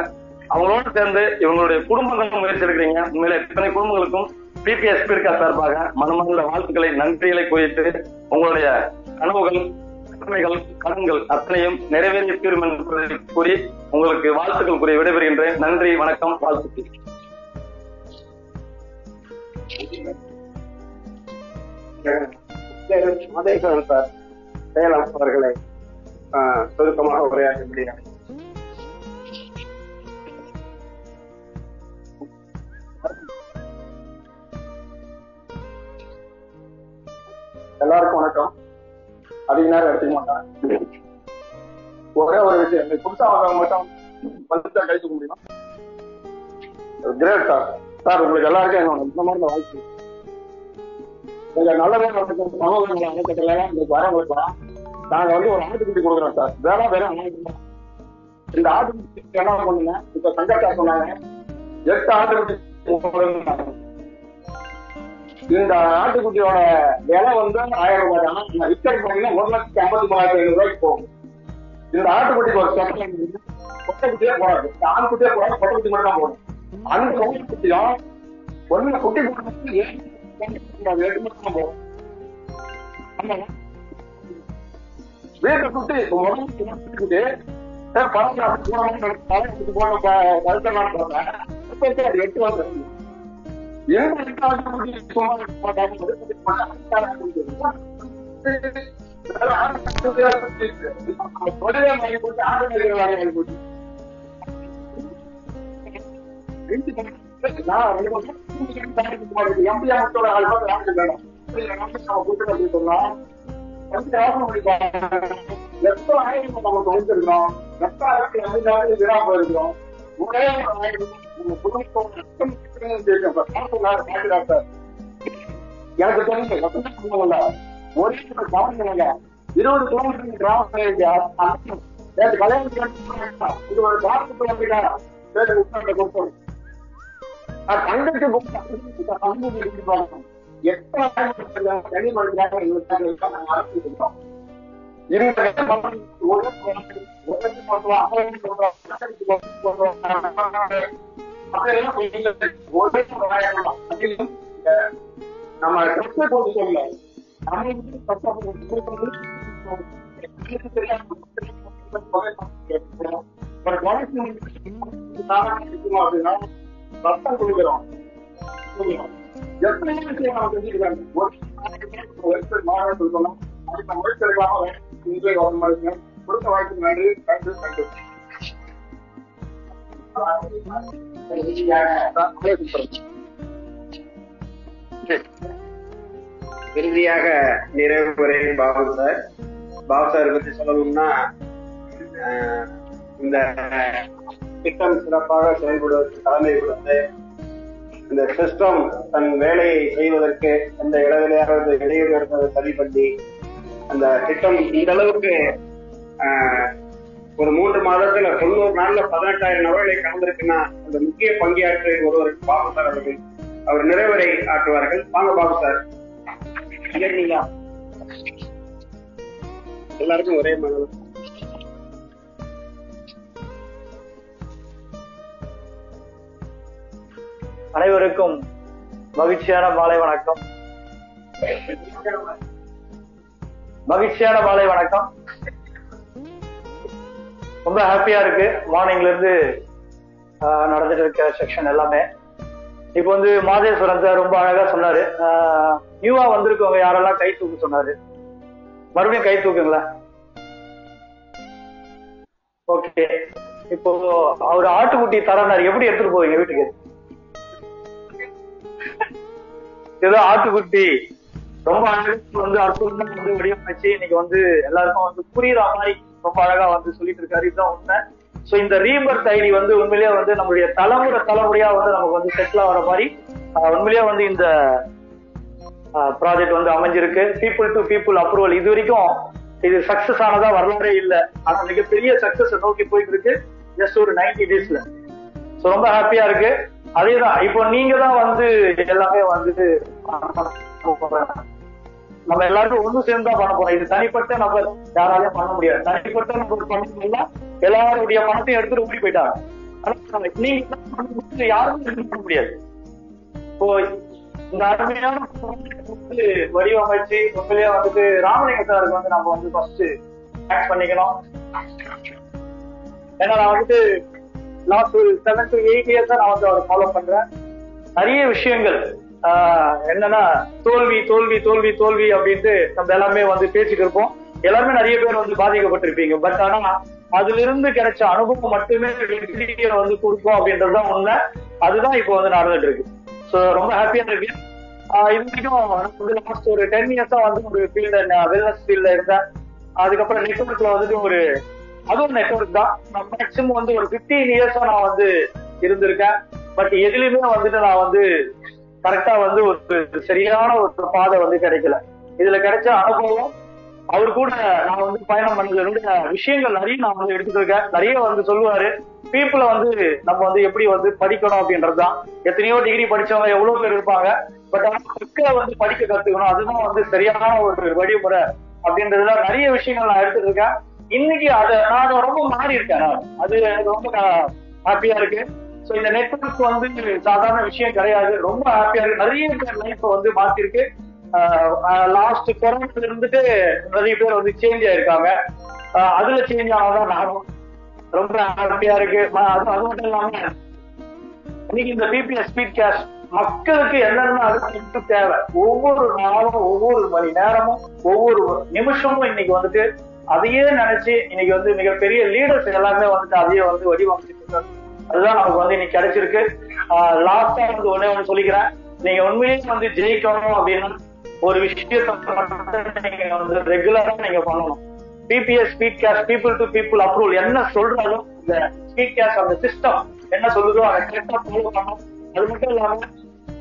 அவங்களோட சேர்ந்து இவங்களுடைய குடும்பங்கள் முயற்சி எடுக்கிறீங்க. உண்மையில இத்தனை குடும்பங்களுக்கும் பிபிஎஸ் ஸ்பீட் சார்பாக மனமார்ந்த வாழ்த்துக்களை, நன்றிகளை குறித்து உங்களுடைய கனவுகள், கடமைகள், கடன்கள் அத்தனையும் நிறைவேறிய தீரும் என்று கூறி உங்களுக்கு வாழ்த்துக்கள் கூறி விடைபெறுகின்றேன். நன்றி, வணக்கம், வாழ்த்துக்கள். மதேஸ்வரன் சார் சேலம் அவர்களை சுருக்கமாக உரையாற்ற முடியாது. எல்லாருக்கும் வணக்கம். அதிக நேரம் எடுத்துக்க மாட்டேன். ஒரே ஒரு விஷயம், புதுசா வந்தவங்க மட்டும் பரிசா கழிச்சுக்க முடியுமா? Great sir. சார் உங்களுக்கு எல்லாருக்கும் என்னோட இந்த மாதிரி வாழ்க்கை நல்லதே நடக்கும். சமூகங்களை அணைக்கட்டல இன்னைக்கு வரவங்களுக்கலாம் நாங்க வந்து ஒரு ஆட்டுக்குட்டி கொடுக்குறோம் சார். வேற இந்த ஆட்டுக்குட்டி என்ன பண்ணுங்க, இப்ப சங்கத்தா சொன்னாங்க 8 ஆட்டுக்குட்டி. இந்த ஆட்டுக்குட்டியோட விலை வந்து 1000 ரூபாய் தான். ரிட்டர்ன் பண்ணீங்கன்னா 1,53,500 போகும். இந்த ஆட்டுக்குட்டிக்கு ஒரு செட்டல் கொட்டைக்குட்டியே போடாது, ஆண்குட்டியே போடாது, கொட்டைக்குட்டி மட்டும் தான் போடும். அந்த கொட்டைக்குட்டியும் ஒண்ணு குட்டி போட்டு 7 மட்டும் தான் போகும். வீட்டை சுத்தி உடம்புக்கு பணம் போன 8 வந்து எனக்கு தெரிஞ்சு ஒரே 20 கிலோமீட்டர் கிராமம் கல்யாணம் இது ஒரு காலத்துக்கு வந்துட்டா தங்கச்சி தனி மனிதனாக நம்ம சொல்ல அப்படின்னா ரத்தம் கொடுக்கிறோம். எத்தனை விஷயம் நம்ம செஞ்சுக்கிறாங்க. மாணவர்கள் சொல்லணும் அதுக்கு நம்ம எடுக்கலாமா இன்றைய கவர்மெண்ட் கொடுத்த வாய்ப்பு நன்றி நன்றி நன்றி. இறுதியாக நிறைவு உரை பாபு சார் பத்தி சொல்லணும்னா இந்த திட்டம் சிறப்பாக செயல்படுவதற்கு தலைமை கொடுத்து இந்த சிஸ்டம் தன் வேலையை செய்வதற்கு எந்த இடையூறு இருப்பதை சரி பண்ணி அந்த திட்டம் இந்த அளவுக்கு ஒரு 3 மாதத்துல 90 நாள்ல 18,000 நபர்களை கலந்திருக்குன்னா அந்த முக்கிய பங்கேற்ற ஒருவருக்கு பாபு சார் அவர்கள் அவர் நிறைவுரை ஆற்றுவார்கள். வாங்க பாபு சார். எல்லாருக்கும் ஒரே மனது. அனைவருக்கும் மகிழ்ச்சியான மாலை வணக்கம். ரொம்ப ஹாப்பியா இருக்கு. மார்னிங்ல இருந்து நடந்துட்டு இருக்க செக்ஷன் எல்லாமே. இப்ப வந்து மாதேஸ்வரன் சார் ரொம்ப அழகா சொன்னாரு. நியூவா வந்திருக்கவங்க யாரெல்லாம் கை தூக்க சொன்னாரு. மறுபடியும் கை தூக்குங்களா. ஓகே. இப்போ அவர் ஆட்டுக்குட்டி தரனார் எப்படி எடுத்துட்டு போவீங்க வீட்டுக்கு? ஏதோ ஆட்டுக்குட்டி ரொம்ப அழகா வந்து அற்புதமா வந்து வடிவமைச்சு இன்னைக்கு வந்து எல்லாருக்கும் வந்து புரியுற மாதிரி ரொம்ப அழகா வந்து சொல்லிட்டு இருக்காரு. இதுதான் உண்மை. சோ இந்த ரீபர்த் ஐடி வந்து உண்மையிலேயே வந்து நம்மளுடைய தலைமுறையா வந்து நமக்கு வந்து செட்டில் ஆகிற மாதிரி உண்மையிலேயே வந்து இந்த ப்ராஜெக்ட் வந்து அமைஞ்சிருக்கு. பீப்புள் டு பீப்புள் அப்ரூவல் இது வரைக்கும் இது சக்சஸ் ஆனதா வரலாறே இல்லை. ஆனா மிகப்பெரிய சக்சஸ் நோக்கி போயிட்டு இருக்கு ஜஸ்ட் ஒரு 90 daysல. சோ ரொம்ப ஹாப்பியா இருக்கு. அதேதான் இப்போ நீங்க தான் வந்து எல்லாமே வந்து நம்ம எல்லாருக்கும் ஒண்ணு சேர்ந்து தான் பண்ண போறோம். இது தனிப்பட்ட நபர் யாராலையும் பண்ண முடியாது. தனிப்பட்ட நபர் பண்ணா எல்லாருடைய பணத்தையும் எடுத்துட்டு ஓடி போயிட்டாங்க. நீங்க யாருமே பண்ண முடியாது. இப்போ இந்த அருமையான வடிவமைச்சு உண்மையிலேயே வந்துட்டு ராமலிங்க சாருக்கு வந்து நம்ம வந்து ஃபர்ஸ்ட் தேங்க்ஸ் பண்ணிக்கணும். ஏன்னா நான் வந்துட்டு லாஸ்ட் ஒரு 7 to 8 years நான் வந்து அவரை ஃபாலோ பண்றேன். நிறைய விஷயங்கள் என்னன்னா தோல்வி தோல்வி தோல்வி தோல்வி அப்படின்ட்டு நம்ம எல்லாமே வந்து பேசிட்டு இருப்போம். எல்லாருமே நிறைய பேர் வந்து பாதிக்கப்பட்டிருப்பீங்க. பட் ஆனா அதுல இருந்து கிடைச்ச அனுபவம் மட்டுமே வெற்றியை வந்து கொடுக்கும் அப்படின்றதுதான் உண்மை. அதுதான் இப்போ வந்து நடந்துட்டு இருக்கு. ஸோ ரொம்ப ஹாப்பியா இருக்கு. இது வரைக்கும் லாஸ்ட் ஒரு 10 years வந்து ஒரு ஃபீல்டு வெல்னஸ் ஃபீல்ட்ல இருந்தேன். அதுக்கப்புறம் நெட்வொர்க்ல வந்துட்டு ஒரு அதுவும் நெட்வொர்க் தான். நான் மேக்சிமம் வந்து ஒரு 15 years நான் வந்து இருந்திருக்கேன். பட் எதுலையுமே வந்துட்டு நான் வந்து கரெக்டா வந்து ஒரு சரியான ஒரு பாதை வந்து கிடைக்கல. இதுல கிடைச்ச அனுபவம் அவர் கூட நான் வந்து பயணம் பண்ண விஷயங்கள் நிறைய நான் வந்து எடுத்துட்டு இருக்கேன். நிறைய வந்து சொல்லுவாரு. பீப்புளை வந்து நம்ம வந்து எப்படி வந்து படிக்கணும் அப்படின்றதுதான். எத்தனையோ டிகிரி படிச்சவங்க எவ்வளவு பேர் இருப்பாங்க. பட் மக்களை வந்து படிக்க கத்துக்கணும். அதுதான் வந்து சரியான ஒரு வழிமுறை அப்படின்றதுல நிறைய விஷயங்கள் நான் எடுத்துட்டு இருக்கேன். இன்னைக்கு நான் ரொம்ப மாறி இருக்கேன். அது ரொம்ப ஹாப்பியா இருக்கு. சோ இந்த நெட்வொர்க் வந்து சாதாரண விஷயம் கிடையாது. ரொம்ப ஹாப்பியா இருக்கு. நிறைய பேர் லைஃப் வந்து மாத்திருக்கு. லாஸ்ட் கொரோனால இருந்துட்டு நிறைய பேர் வந்து சேஞ்ச் ஆயிருக்காங்க. அதுல சேஞ்ச் ஆனதான் நானும் ரொம்ப ஹாப்பியா இருக்கு. அது மட்டும் இல்லாம இன்னைக்கு இந்த பிபிஎஸ் ஸ்பீட் கேஸ்ட் மக்களுக்கு என்னென்ன அடுத்து தேவை, ஒவ்வொரு நாளும் ஒவ்வொரு மணி நேரமும் ஒவ்வொரு நிமிஷமும் இன்னைக்கு வந்துட்டு அதையே நினைச்சு இன்னைக்கு வந்து மிகப்பெரிய லீடர்ஸ் எல்லாமே வந்துட்டு அதையே வந்து வடிவமைச்சிட்டு இருக்காங்க. அதுதான் நமக்கு வந்து இன்னைக்கு கிடைச்சிருக்கு. லாஸ்டா வந்து ஒண்ணு சொல்லிக்கிறேன், நீங்க உண்மையிலேயே வந்து ஜெயிக்கணும் அப்படின்னா ஒரு விஷயத்த நீங்க வந்து ரெகுலரா நீங்க பண்ணணும். PBS speed cash people to people approval என்ன சொல்றாலும் இந்த ஸ்பீட் கேஷ் அந்த சிஸ்டம் என்ன சொல்லுதோ அதை கரெக்டா ஃபாலோ பண்ணணும். அது மட்டும் இல்லாம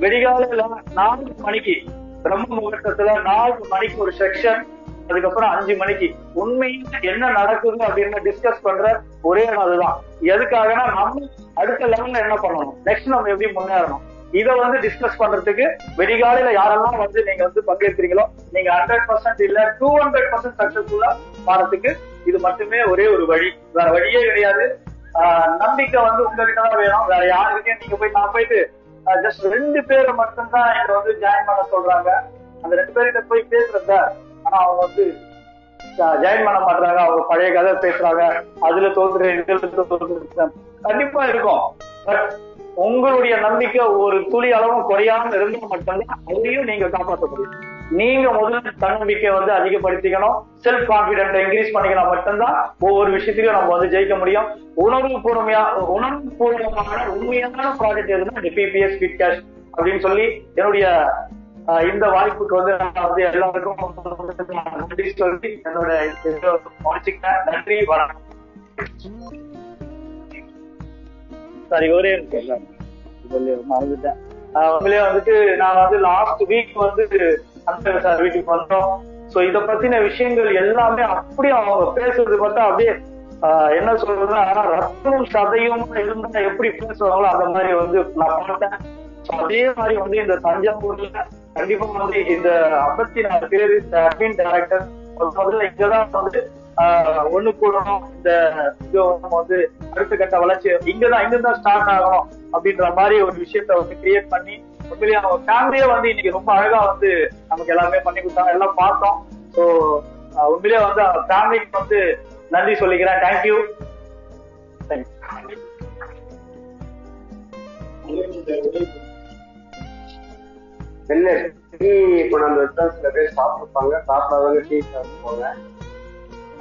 வெடிகாலையில 4 மணிக்கு பிரம்ம முகூர்த்தத்துல 4 மணிக்கு ஒரு செக்ஷன், அதுக்கப்புறம் 5 மணிக்கு உண்மையில என்ன நடக்குது அப்படின்னு டிஸ்கஸ் பண்ற ஒரே அதுதான். எதுக்காகனா நம்ம அடுத்த லெவல்ல என்ன பண்ணணும், நெக்ஸ்ட் நம்ம எப்படி முன்னேறணும், இதை வந்து டிஸ்கஸ் பண்றதுக்கு வெடிகாலையில யாரெல்லாம் வந்து நீங்க வந்து பங்கேற்கிறீங்களோ நீங்க 100% இல்ல 200% சக்சஸ்ஃபுல்லா மாறதுக்கு இது மட்டுமே ஒரே ஒரு வழி, வேற வழியே கிடையாது. நம்பிக்கை வந்து உங்ககிட்ட தான் வேணும், வேற யாருக்கிட்டே நீங்க போய் நான் போயிட்டு ஜஸ்ட் 2 பேரை மட்டும்தான் இங்க வந்து ஜாயின் பண்ண சொல்றாங்க. அந்த 2 பேர்கிட்ட போய் பேசுறத ஆனா அவங்க வந்து ஜாயின் பண்ண மாட்டாங்க, அவங்க பழைய கதை பேசுறாங்க, அதுல தோற்று கண்டிப்பா இருக்கும். பட் உங்களுடைய நம்பிக்கை ஒரு துளி அளவும் குறையாம இருந்தால் மட்டும்தான் அதையும் நீங்க காப்பாற்ற முடியும். நீங்க முதல்ல தன்னம்பிக்கையை வந்து அதிகப்படுத்திக்கணும், செல்ஃப் கான்பிடென்ட் இன்க்ரீஸ் பண்ணிக்கலாம், மட்டும்தான் ஒவ்வொரு விஷயத்தையும் நம்ம வந்து ஜெயிக்க முடியும். உணர்வுபூர்வமான உண்மையான ப்ராஜெக்ட் எதுனா இந்த பிபிஎஸ் ஸ்பீட் கேஷ் அப்படின்னு சொல்லி என்னுடைய இந்த வாய்ப்புக்கு வந்து நான் வந்து எல்லாருக்கும் நன்றி சொல்லி என்னோட முடிச்சுக்கிட்டேன். நன்றி, வணக்கம். சாரி, ஒரே மறந்துட்டேன். உங்களே வந்துட்டு நாங்க வந்து லாஸ்ட் வீக் வந்து அந்த சார் வீட்டுக்கு வந்தோம். சோ இத பத்தின விஷயங்கள் எல்லாமே அப்படியே அவங்க பேசுறது பார்த்தா அப்படியே என்ன சொல்றதுன்னா ரத்தமும் சதையும் இருந்தா எப்படி பேசுவாங்களோ அந்த மாதிரி வந்து நான் பார்த்தேன். அதே மாதிரி வந்து இந்த தஞ்சாவூர்ல கண்டிப்பா வந்து இந்த 54 பேரு இந்த அட்மின் டைரக்டர் முதல்ல இங்கதான் வந்து ஒண்ணு கூடணும், இந்த இது வந்து அடுத்த கட்ட வளர்ச்சி இங்கதான் ஸ்டார்ட் ஆகணும் அப்படின்ற மாதிரி ஒரு விஷயத்த வந்து கிரியேட் பண்ணி உண்மையிலேயே அவங்க ஃபேமிலியே வந்து இன்னைக்கு ரொம்ப அழகா வந்து நமக்கு எல்லாமே பண்ணி கொடுத்தாங்க, எல்லாம் பார்த்தோம். ஸோ உண்மையிலேயே வந்து அவங்க ஃபேமிலிக்கு வந்து நன்றி சொல்லிக்கிறேன். தேங்க்யூ. என்ன டீ கொண்டாந்து வச்சா சில பேர் சாப்பிட்டுப்பாங்க, சாப்பிடாதவங்க டீ சாப்பிட்டுப்பாங்க.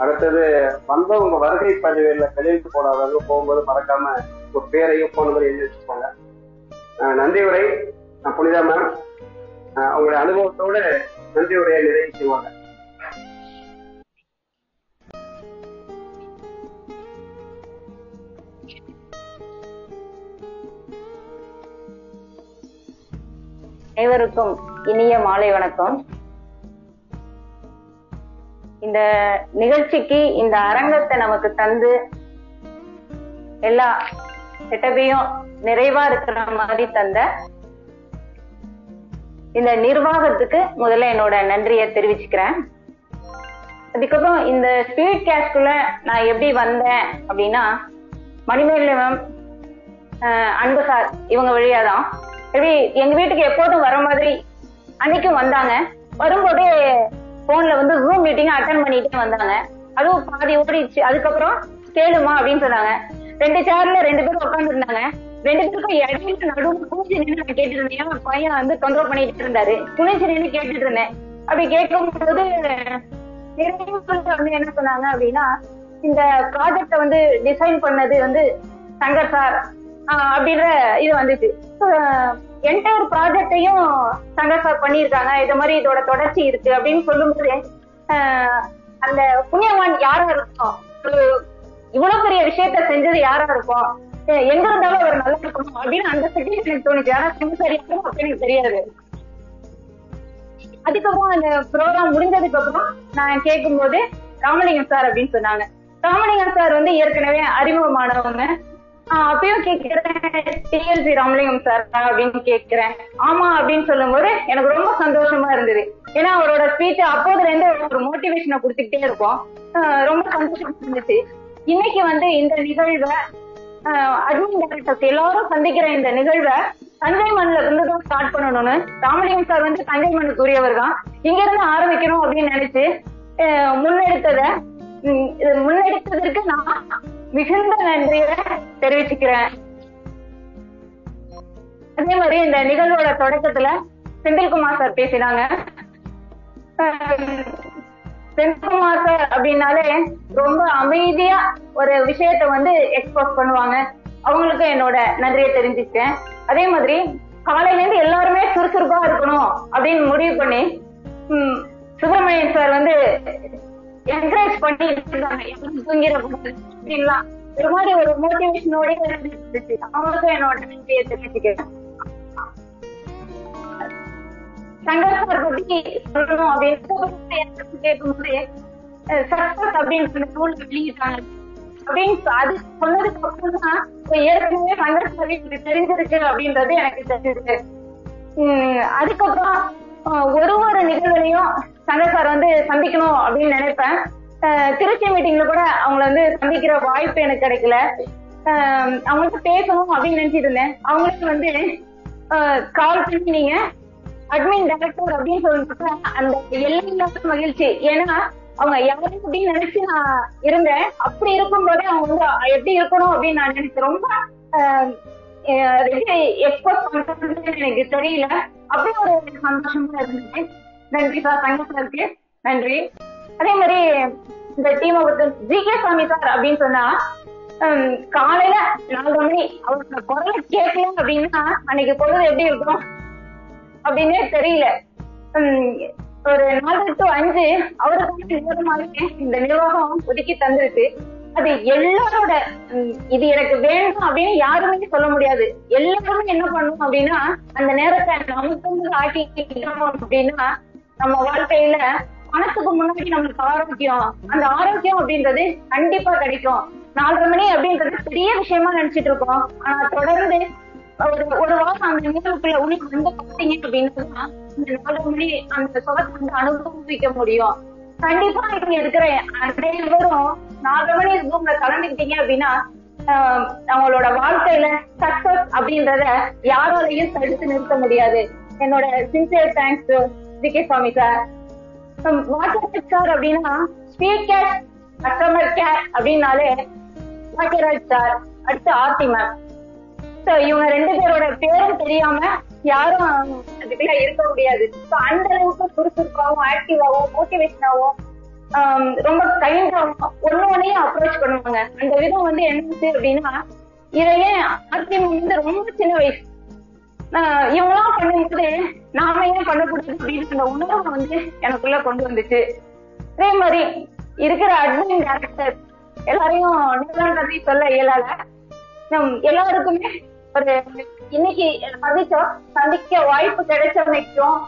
அடுத்தது வந்தவங்க வருகை பதிவுல கழிவு போடாதவங்க போகும்போது மறக்காம ஒரு பேரையும் போன மாதிரி எழுதி வச்சுக்கோங்க. நன்றி உரை புனிதா மேம் உங்களுடைய அனுபவத்தோட நன்றி உரையை நிறைவு செய்வாங்க. அனைவருக்கும் இனிய மாலை வணக்கம். இந்த நிகழ்ச்சிக்கு இந்த அரங்கத்தை நமக்கு தந்து எல்லா செட்டப்பையும் நிறைவா இருக்கிற மாதிரி தந்த இந்த நிர்வாகத்துக்கு முதல்ல என்னோட நன்றியை தெரிவிச்சுக்கிறேன். அதுக்கப்புறம் இந்த ஸ்பீட் கேஷ்குள்ள நான் எப்படி வந்தேன் அப்படின்னா மணிமேகலை மேம், அன்பு சார் இவங்க வழியாதான் எப்படி எங்க வீட்டுக்கு எப்போதும் வர மாதிரி அன்னைக்கும் வந்தாங்க. வரும்போதே போன்ல வந்து ஜூம் மீட்டிங் அட்டன் பண்ணிட்டு வந்தாங்க. அதுவும் பாதி ஓடிச்சு. அதுக்கப்புறம் கேளுமா அப்படின்னு சொன்னாங்க. 2 சேர்ல 2 பேரும் உட்காந்து இருந்தாங்க. 2 பேருக்கும் இடையில நடுவில் குனிஞ்சு நின்று நான் கேட்டுட்டு இருந்தேன். பையன் வந்து தொந்தரவு பண்ணிட்டு இருந்தாரு. குனிஞ்சு நின்று கேட்டுட்டு இருந்தேன். அப்படி கேட்கும்போது வந்து என்ன சொன்னாங்க அப்படின்னா, இந்த ப்ராஜெக்ட வந்து டிசைன் பண்ணது வந்து சங்கர் சார் அப்படின்ற இது வந்துச்சு. என்டையர் ப்ராஜெக்டையும் சங்கர் சார் பண்ணியிருக்காங்க. இது மாதிரி இதோட தொடர்ச்சி இருக்கு அப்படின்னு சொல்லும்போது அந்த புண்ணியவான் யாரா இருக்கும், இவ்வளவு பெரிய விஷயத்த செஞ்சது யாரா இருக்கும், எங்க இருந்தாலும் அவர் நல்லா இருக்கணும் அப்படின்னு அந்த செகண்ட் எனக்கு தோணுச்சு. ஆனா சரி எனக்கு தெரியாது. அதுக்கப்புறம் அந்த ப்ரோக்ராம் முடிஞ்சதுக்கு அப்புறம் நான் கேட்கும் போது ராமலிங்கம் சார் அப்படின்னு சொன்னாங்க. ராமலிங்கம் சார் வந்து ஏற்கனவே அறிமுகமானவங்க. அப்பயும் கேட்கிறேன், டிஎல்சி ராமலிங்கம் சார் அப்படின்னு கேட்கிறேன். ஆமா அப்படின்னு சொல்லும் போது எனக்கு ரொம்ப சந்தோஷமா இருந்தது. ஏன்னா அவரோட ஸ்பீச் அப்போதுல இருந்து ஒரு மோட்டிவேஷனை கொடுத்துக்கிட்டே இருப்போம். ரொம்ப சந்தோஷமா இருந்துச்சு. இன்னைக்கு வந்து இந்த நிகழ்வை அட்மின் டைரக்டர்ஸ் எல்லாரும் சந்திக்கிற இந்த நிகழ்வை தஞ்சை மண்ணில இருந்து தான் ஸ்டார்ட் பண்ணணும்னு ராமலிங்கம் சார் வந்து தஞ்சை மண்ணுக்கு உரியவர் தான். இங்க இருந்து ஆரம்பிக்கணும் அப்படின்னு நினைச்சு முன்னெடுத்ததற்கு நான் மிகுந்த நன்றியை தெரிவிச்சுக்கிறேன். அதே மாதிரி இந்த நிகழ்வோட தொடக்கத்துல செந்தில்குமார் சார் பேசினாங்க. செந்தில்குமார் சார் அப்படின்னாலே ரொம்ப அமைதியா ஒரு விஷயத்த வந்து எக்ஸ்போஸ் பண்ணுவாங்க. அவங்களுக்கு என்னோட நன்றியை தெரிஞ்சுக்கிட்டேன். அதே மாதிரி காலையில இருந்து எல்லாருமே சுறுசுறுப்பா இருக்கணும் அப்படின்னு முடிவு பண்ணி சுப்பிரமணியன் சார் வந்து என்கரேஜ் பண்ணி இருக்காங்க. தூங்கிட அப்படின்னா ஒரு மாதிரி ஒரு மோட்டிவேஷனோட இருந்துச்சு. அவங்களுக்கும் என்னோட நன்றியை தெரிஞ்சுக்கிறேன். சங்கர் சார் பத்தி சொல்லணும் அப்படின்னு கேட்கும்போது சக்சஸ் அப்படின்னு நூல் வெளியிட்டாங்க அப்படின்னு அது சொன்னதுக்கு அப்புறம் தான் ஏற்கனவே சங்கர் சார் தெரிஞ்சிருக்கு அப்படின்றது எனக்கு தெரிஞ்சிருக்கு. அதுக்கப்புறம் ஒரு நிகழ்வுலையும் சங்கர் சார் வந்து சந்திக்கணும் அப்படின்னு நினைப்பேன். திருச்சி மீட்டிங்ல கூட அவங்களை வந்து சந்திக்கிற வாய்ப்பு எனக்கு கிடைக்கல. அவங்கள்ட்ட பேசணும் அப்படின்னு நினைச்சிட்டு இருந்தேன். அவங்களுக்கு வந்து கால் பண்ணி நீங்க அட்மின் டைரக்டர் அப்படின்னு சொல்லிட்டு அந்த எல்லாம் மகிழ்ச்சி. ஏன்னா அவங்க யாரும் அப்படின்னு நினைச்சு நான் இருந்தேன். அப்படி இருக்கும் போதே அவங்க வந்து எப்படி இருக்கணும் அப்படின்னு நான் நினைச்சேன். ரொம்ப எக்ஸ்போஸ் பண்றது எனக்கு தெரியல. அப்படியே ஒரு சந்தோஷமா இருந்துச்சு. நன்றி சார், சங்கர் சாருக்கு நன்றி. அதே மாதிரி இந்த டீமை பத்தி ஜி.கே. சாமி சார் அப்படின்னு சொன்னா காலையில 4 மணி அவரோட குரலை கேட்கல அப்படின்னா அன்னைக்கு பொழுது எப்படி இருக்கும் அப்படின்னே தெரியல. ஒரு 4 to 5 அவருக்கு நிர்வாகமாகவே இந்த நிர்வாகம் ஒதுக்கி தந்துருக்கு. அது எல்லாரோட இது எனக்கு வேணும் அப்படின்னு யாருமே சொல்ல முடியாது. எல்லாருமே என்ன பண்ணணும் அப்படின்னா அந்த நேரத்தை நமக்கு ஆக்கிக்கணும் அப்படின்னா நம்ம வாழ்க்கையில பணத்துக்கு முன்னாடி நம்மளுக்கு ஆரோக்கியம், அந்த ஆரோக்கியம் அப்படின்றது கண்டிப்பா கிடைக்கும். 4:30 மணி அப்படின்றது பெரிய விஷயமா நினைச்சிட்டு இருக்கோம். ஆனா தொடர்ந்து ஒரு வாரம் அந்த நிகழ்வுக்குள்ள உள்ள வந்து பார்த்தீங்க அப்படின்னா இந்த 4 மணி அந்த சுகத்தை வந்து அனுபவிக்க முடியும். கண்டிப்பா இங்க இருக்கிற அனைவரும் 4 மணி ரூம்ல கலந்துக்கிட்டீங்க அப்படின்னா அவங்களோட வாழ்க்கையில சக்சஸ் அப்படின்றத யாராலையும் தடுத்து நிறுத்த முடியாது. என்னோட சின்சியர் தேங்க்ஸ் டு ஜி.கே. சாமி சார். வாட்டர் சார் அப்படின்னா ஸ்பீட் கேர் கஸ்டமர் கேர் அப்படின்னாலே பாக்கியராஜ் சார், அடுத்து ஆர்த்தி மேம். இவங்க 2 பேரோட பேரும் தெரியாம யாரும் அதுக்குள்ள இருக்க முடியாது. அந்த அளவுக்கு சுறுசுறுப்பாகவும் ஆக்டிவாகவும் மோட்டிவேஷனாகவும் ரொம்ப கைண்டாகவும் ஒன்னையும் அப்ரோச் பண்ணுவாங்க. அந்த விதம் வந்து என்னச்சு அப்படின்னா இதையே ஆர்த்தி வந்து ரொம்ப சின்ன வயசு இவங்களாம் பண்ணும்போது நாம ஏன் பண்ணக்கூடாது அப்படின்னு அந்த உணர்வை வந்து எனக்குள்ள கொண்டு வந்துச்சு. அதே மாதிரி இருக்கிற அட்மின் டைரக்டர் எல்லாரையும் நிர்வாகத்தை சொல்ல இயலாத. எல்லாருக்குமே ஒரு இன்னைக்கு சந்திக்க வாய்ப்பு கிடைச்சவனைக்கும்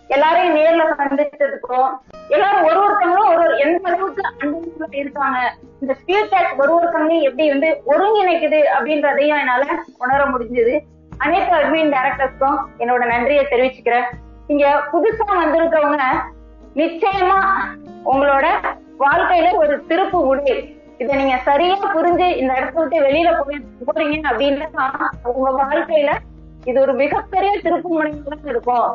எல்லாரையும் நேர்ல சந்திச்சதுக்கும் எல்லாரும் ஒருத்தவங்களும் எந்த அளவுக்கு அன்புல இருக்காங்க, இந்த ஸ்பீட் கேஷ் ஒருத்தவங்களையும் எப்படி வந்து ஒருங்கிணைக்குது அப்படின்றதையும் என்னால உணர முடிஞ்சது. அனைத்து அட்மின் டைரக்டர்ஸ்க்கும் என்னோட நன்றியை தெரிவிச்சுக்கிறேன். இங்க புதுசா வந்திருக்கவங்க நிச்சயமா உங்களோட வாழ்க்கையில ஒரு திருப்பு முடி, இதை நீங்க சரியா புரிஞ்சு இந்த இடத்த விட்டு வெளியில போறீங்க அப்படின்னா உங்க வாழ்க்கையில இது ஒரு மிகப்பெரிய திருப்பு முனையாக இருக்கும்.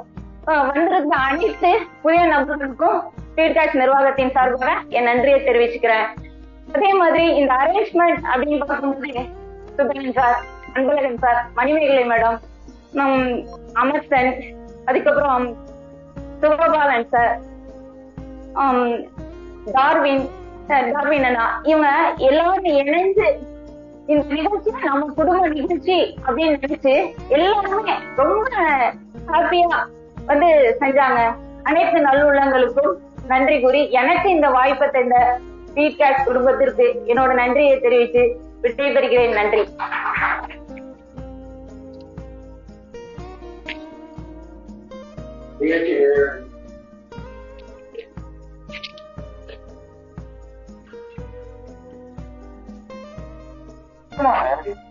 வந்திருந்த அனைத்து புதிய நபர்களுக்கும் ஸ்பீட் கேஷ் நிர்வாகத்தின் சார்பாக என் நன்றியை தெரிவிச்சுக்கிறேன். அதே மாதிரி இந்த அரேஞ்ச்மெண்ட் அப்படின்னு பார்க்கும்போது சுபேன் sir, Anbazhagan sir, Manimegalai madam, அமர்சன், அதுக்கப்புறம் சுகபாலன் சார், டார்வின் அண்ணா, இவங்க எல்லாரும் இணைந்து இந்த நிகழ்ச்சி நம்ம குடும்ப நிகழ்ச்சி அப்படின்னு நினைச்சு எல்லாருமே ரொம்ப ஹாப்பியா வந்து செஞ்சாங்க. அனைத்து நல்லுள்ளங்களுக்கும் நன்றி கூறி எனக்கு இந்த வாய்ப்பை தந்த ஸ்பீட் கேஷ் குடும்பத்திற்கு என்னோட நன்றியை தெரிவித்து விடைபெறுகிறேன். நன்றி. Come on, man.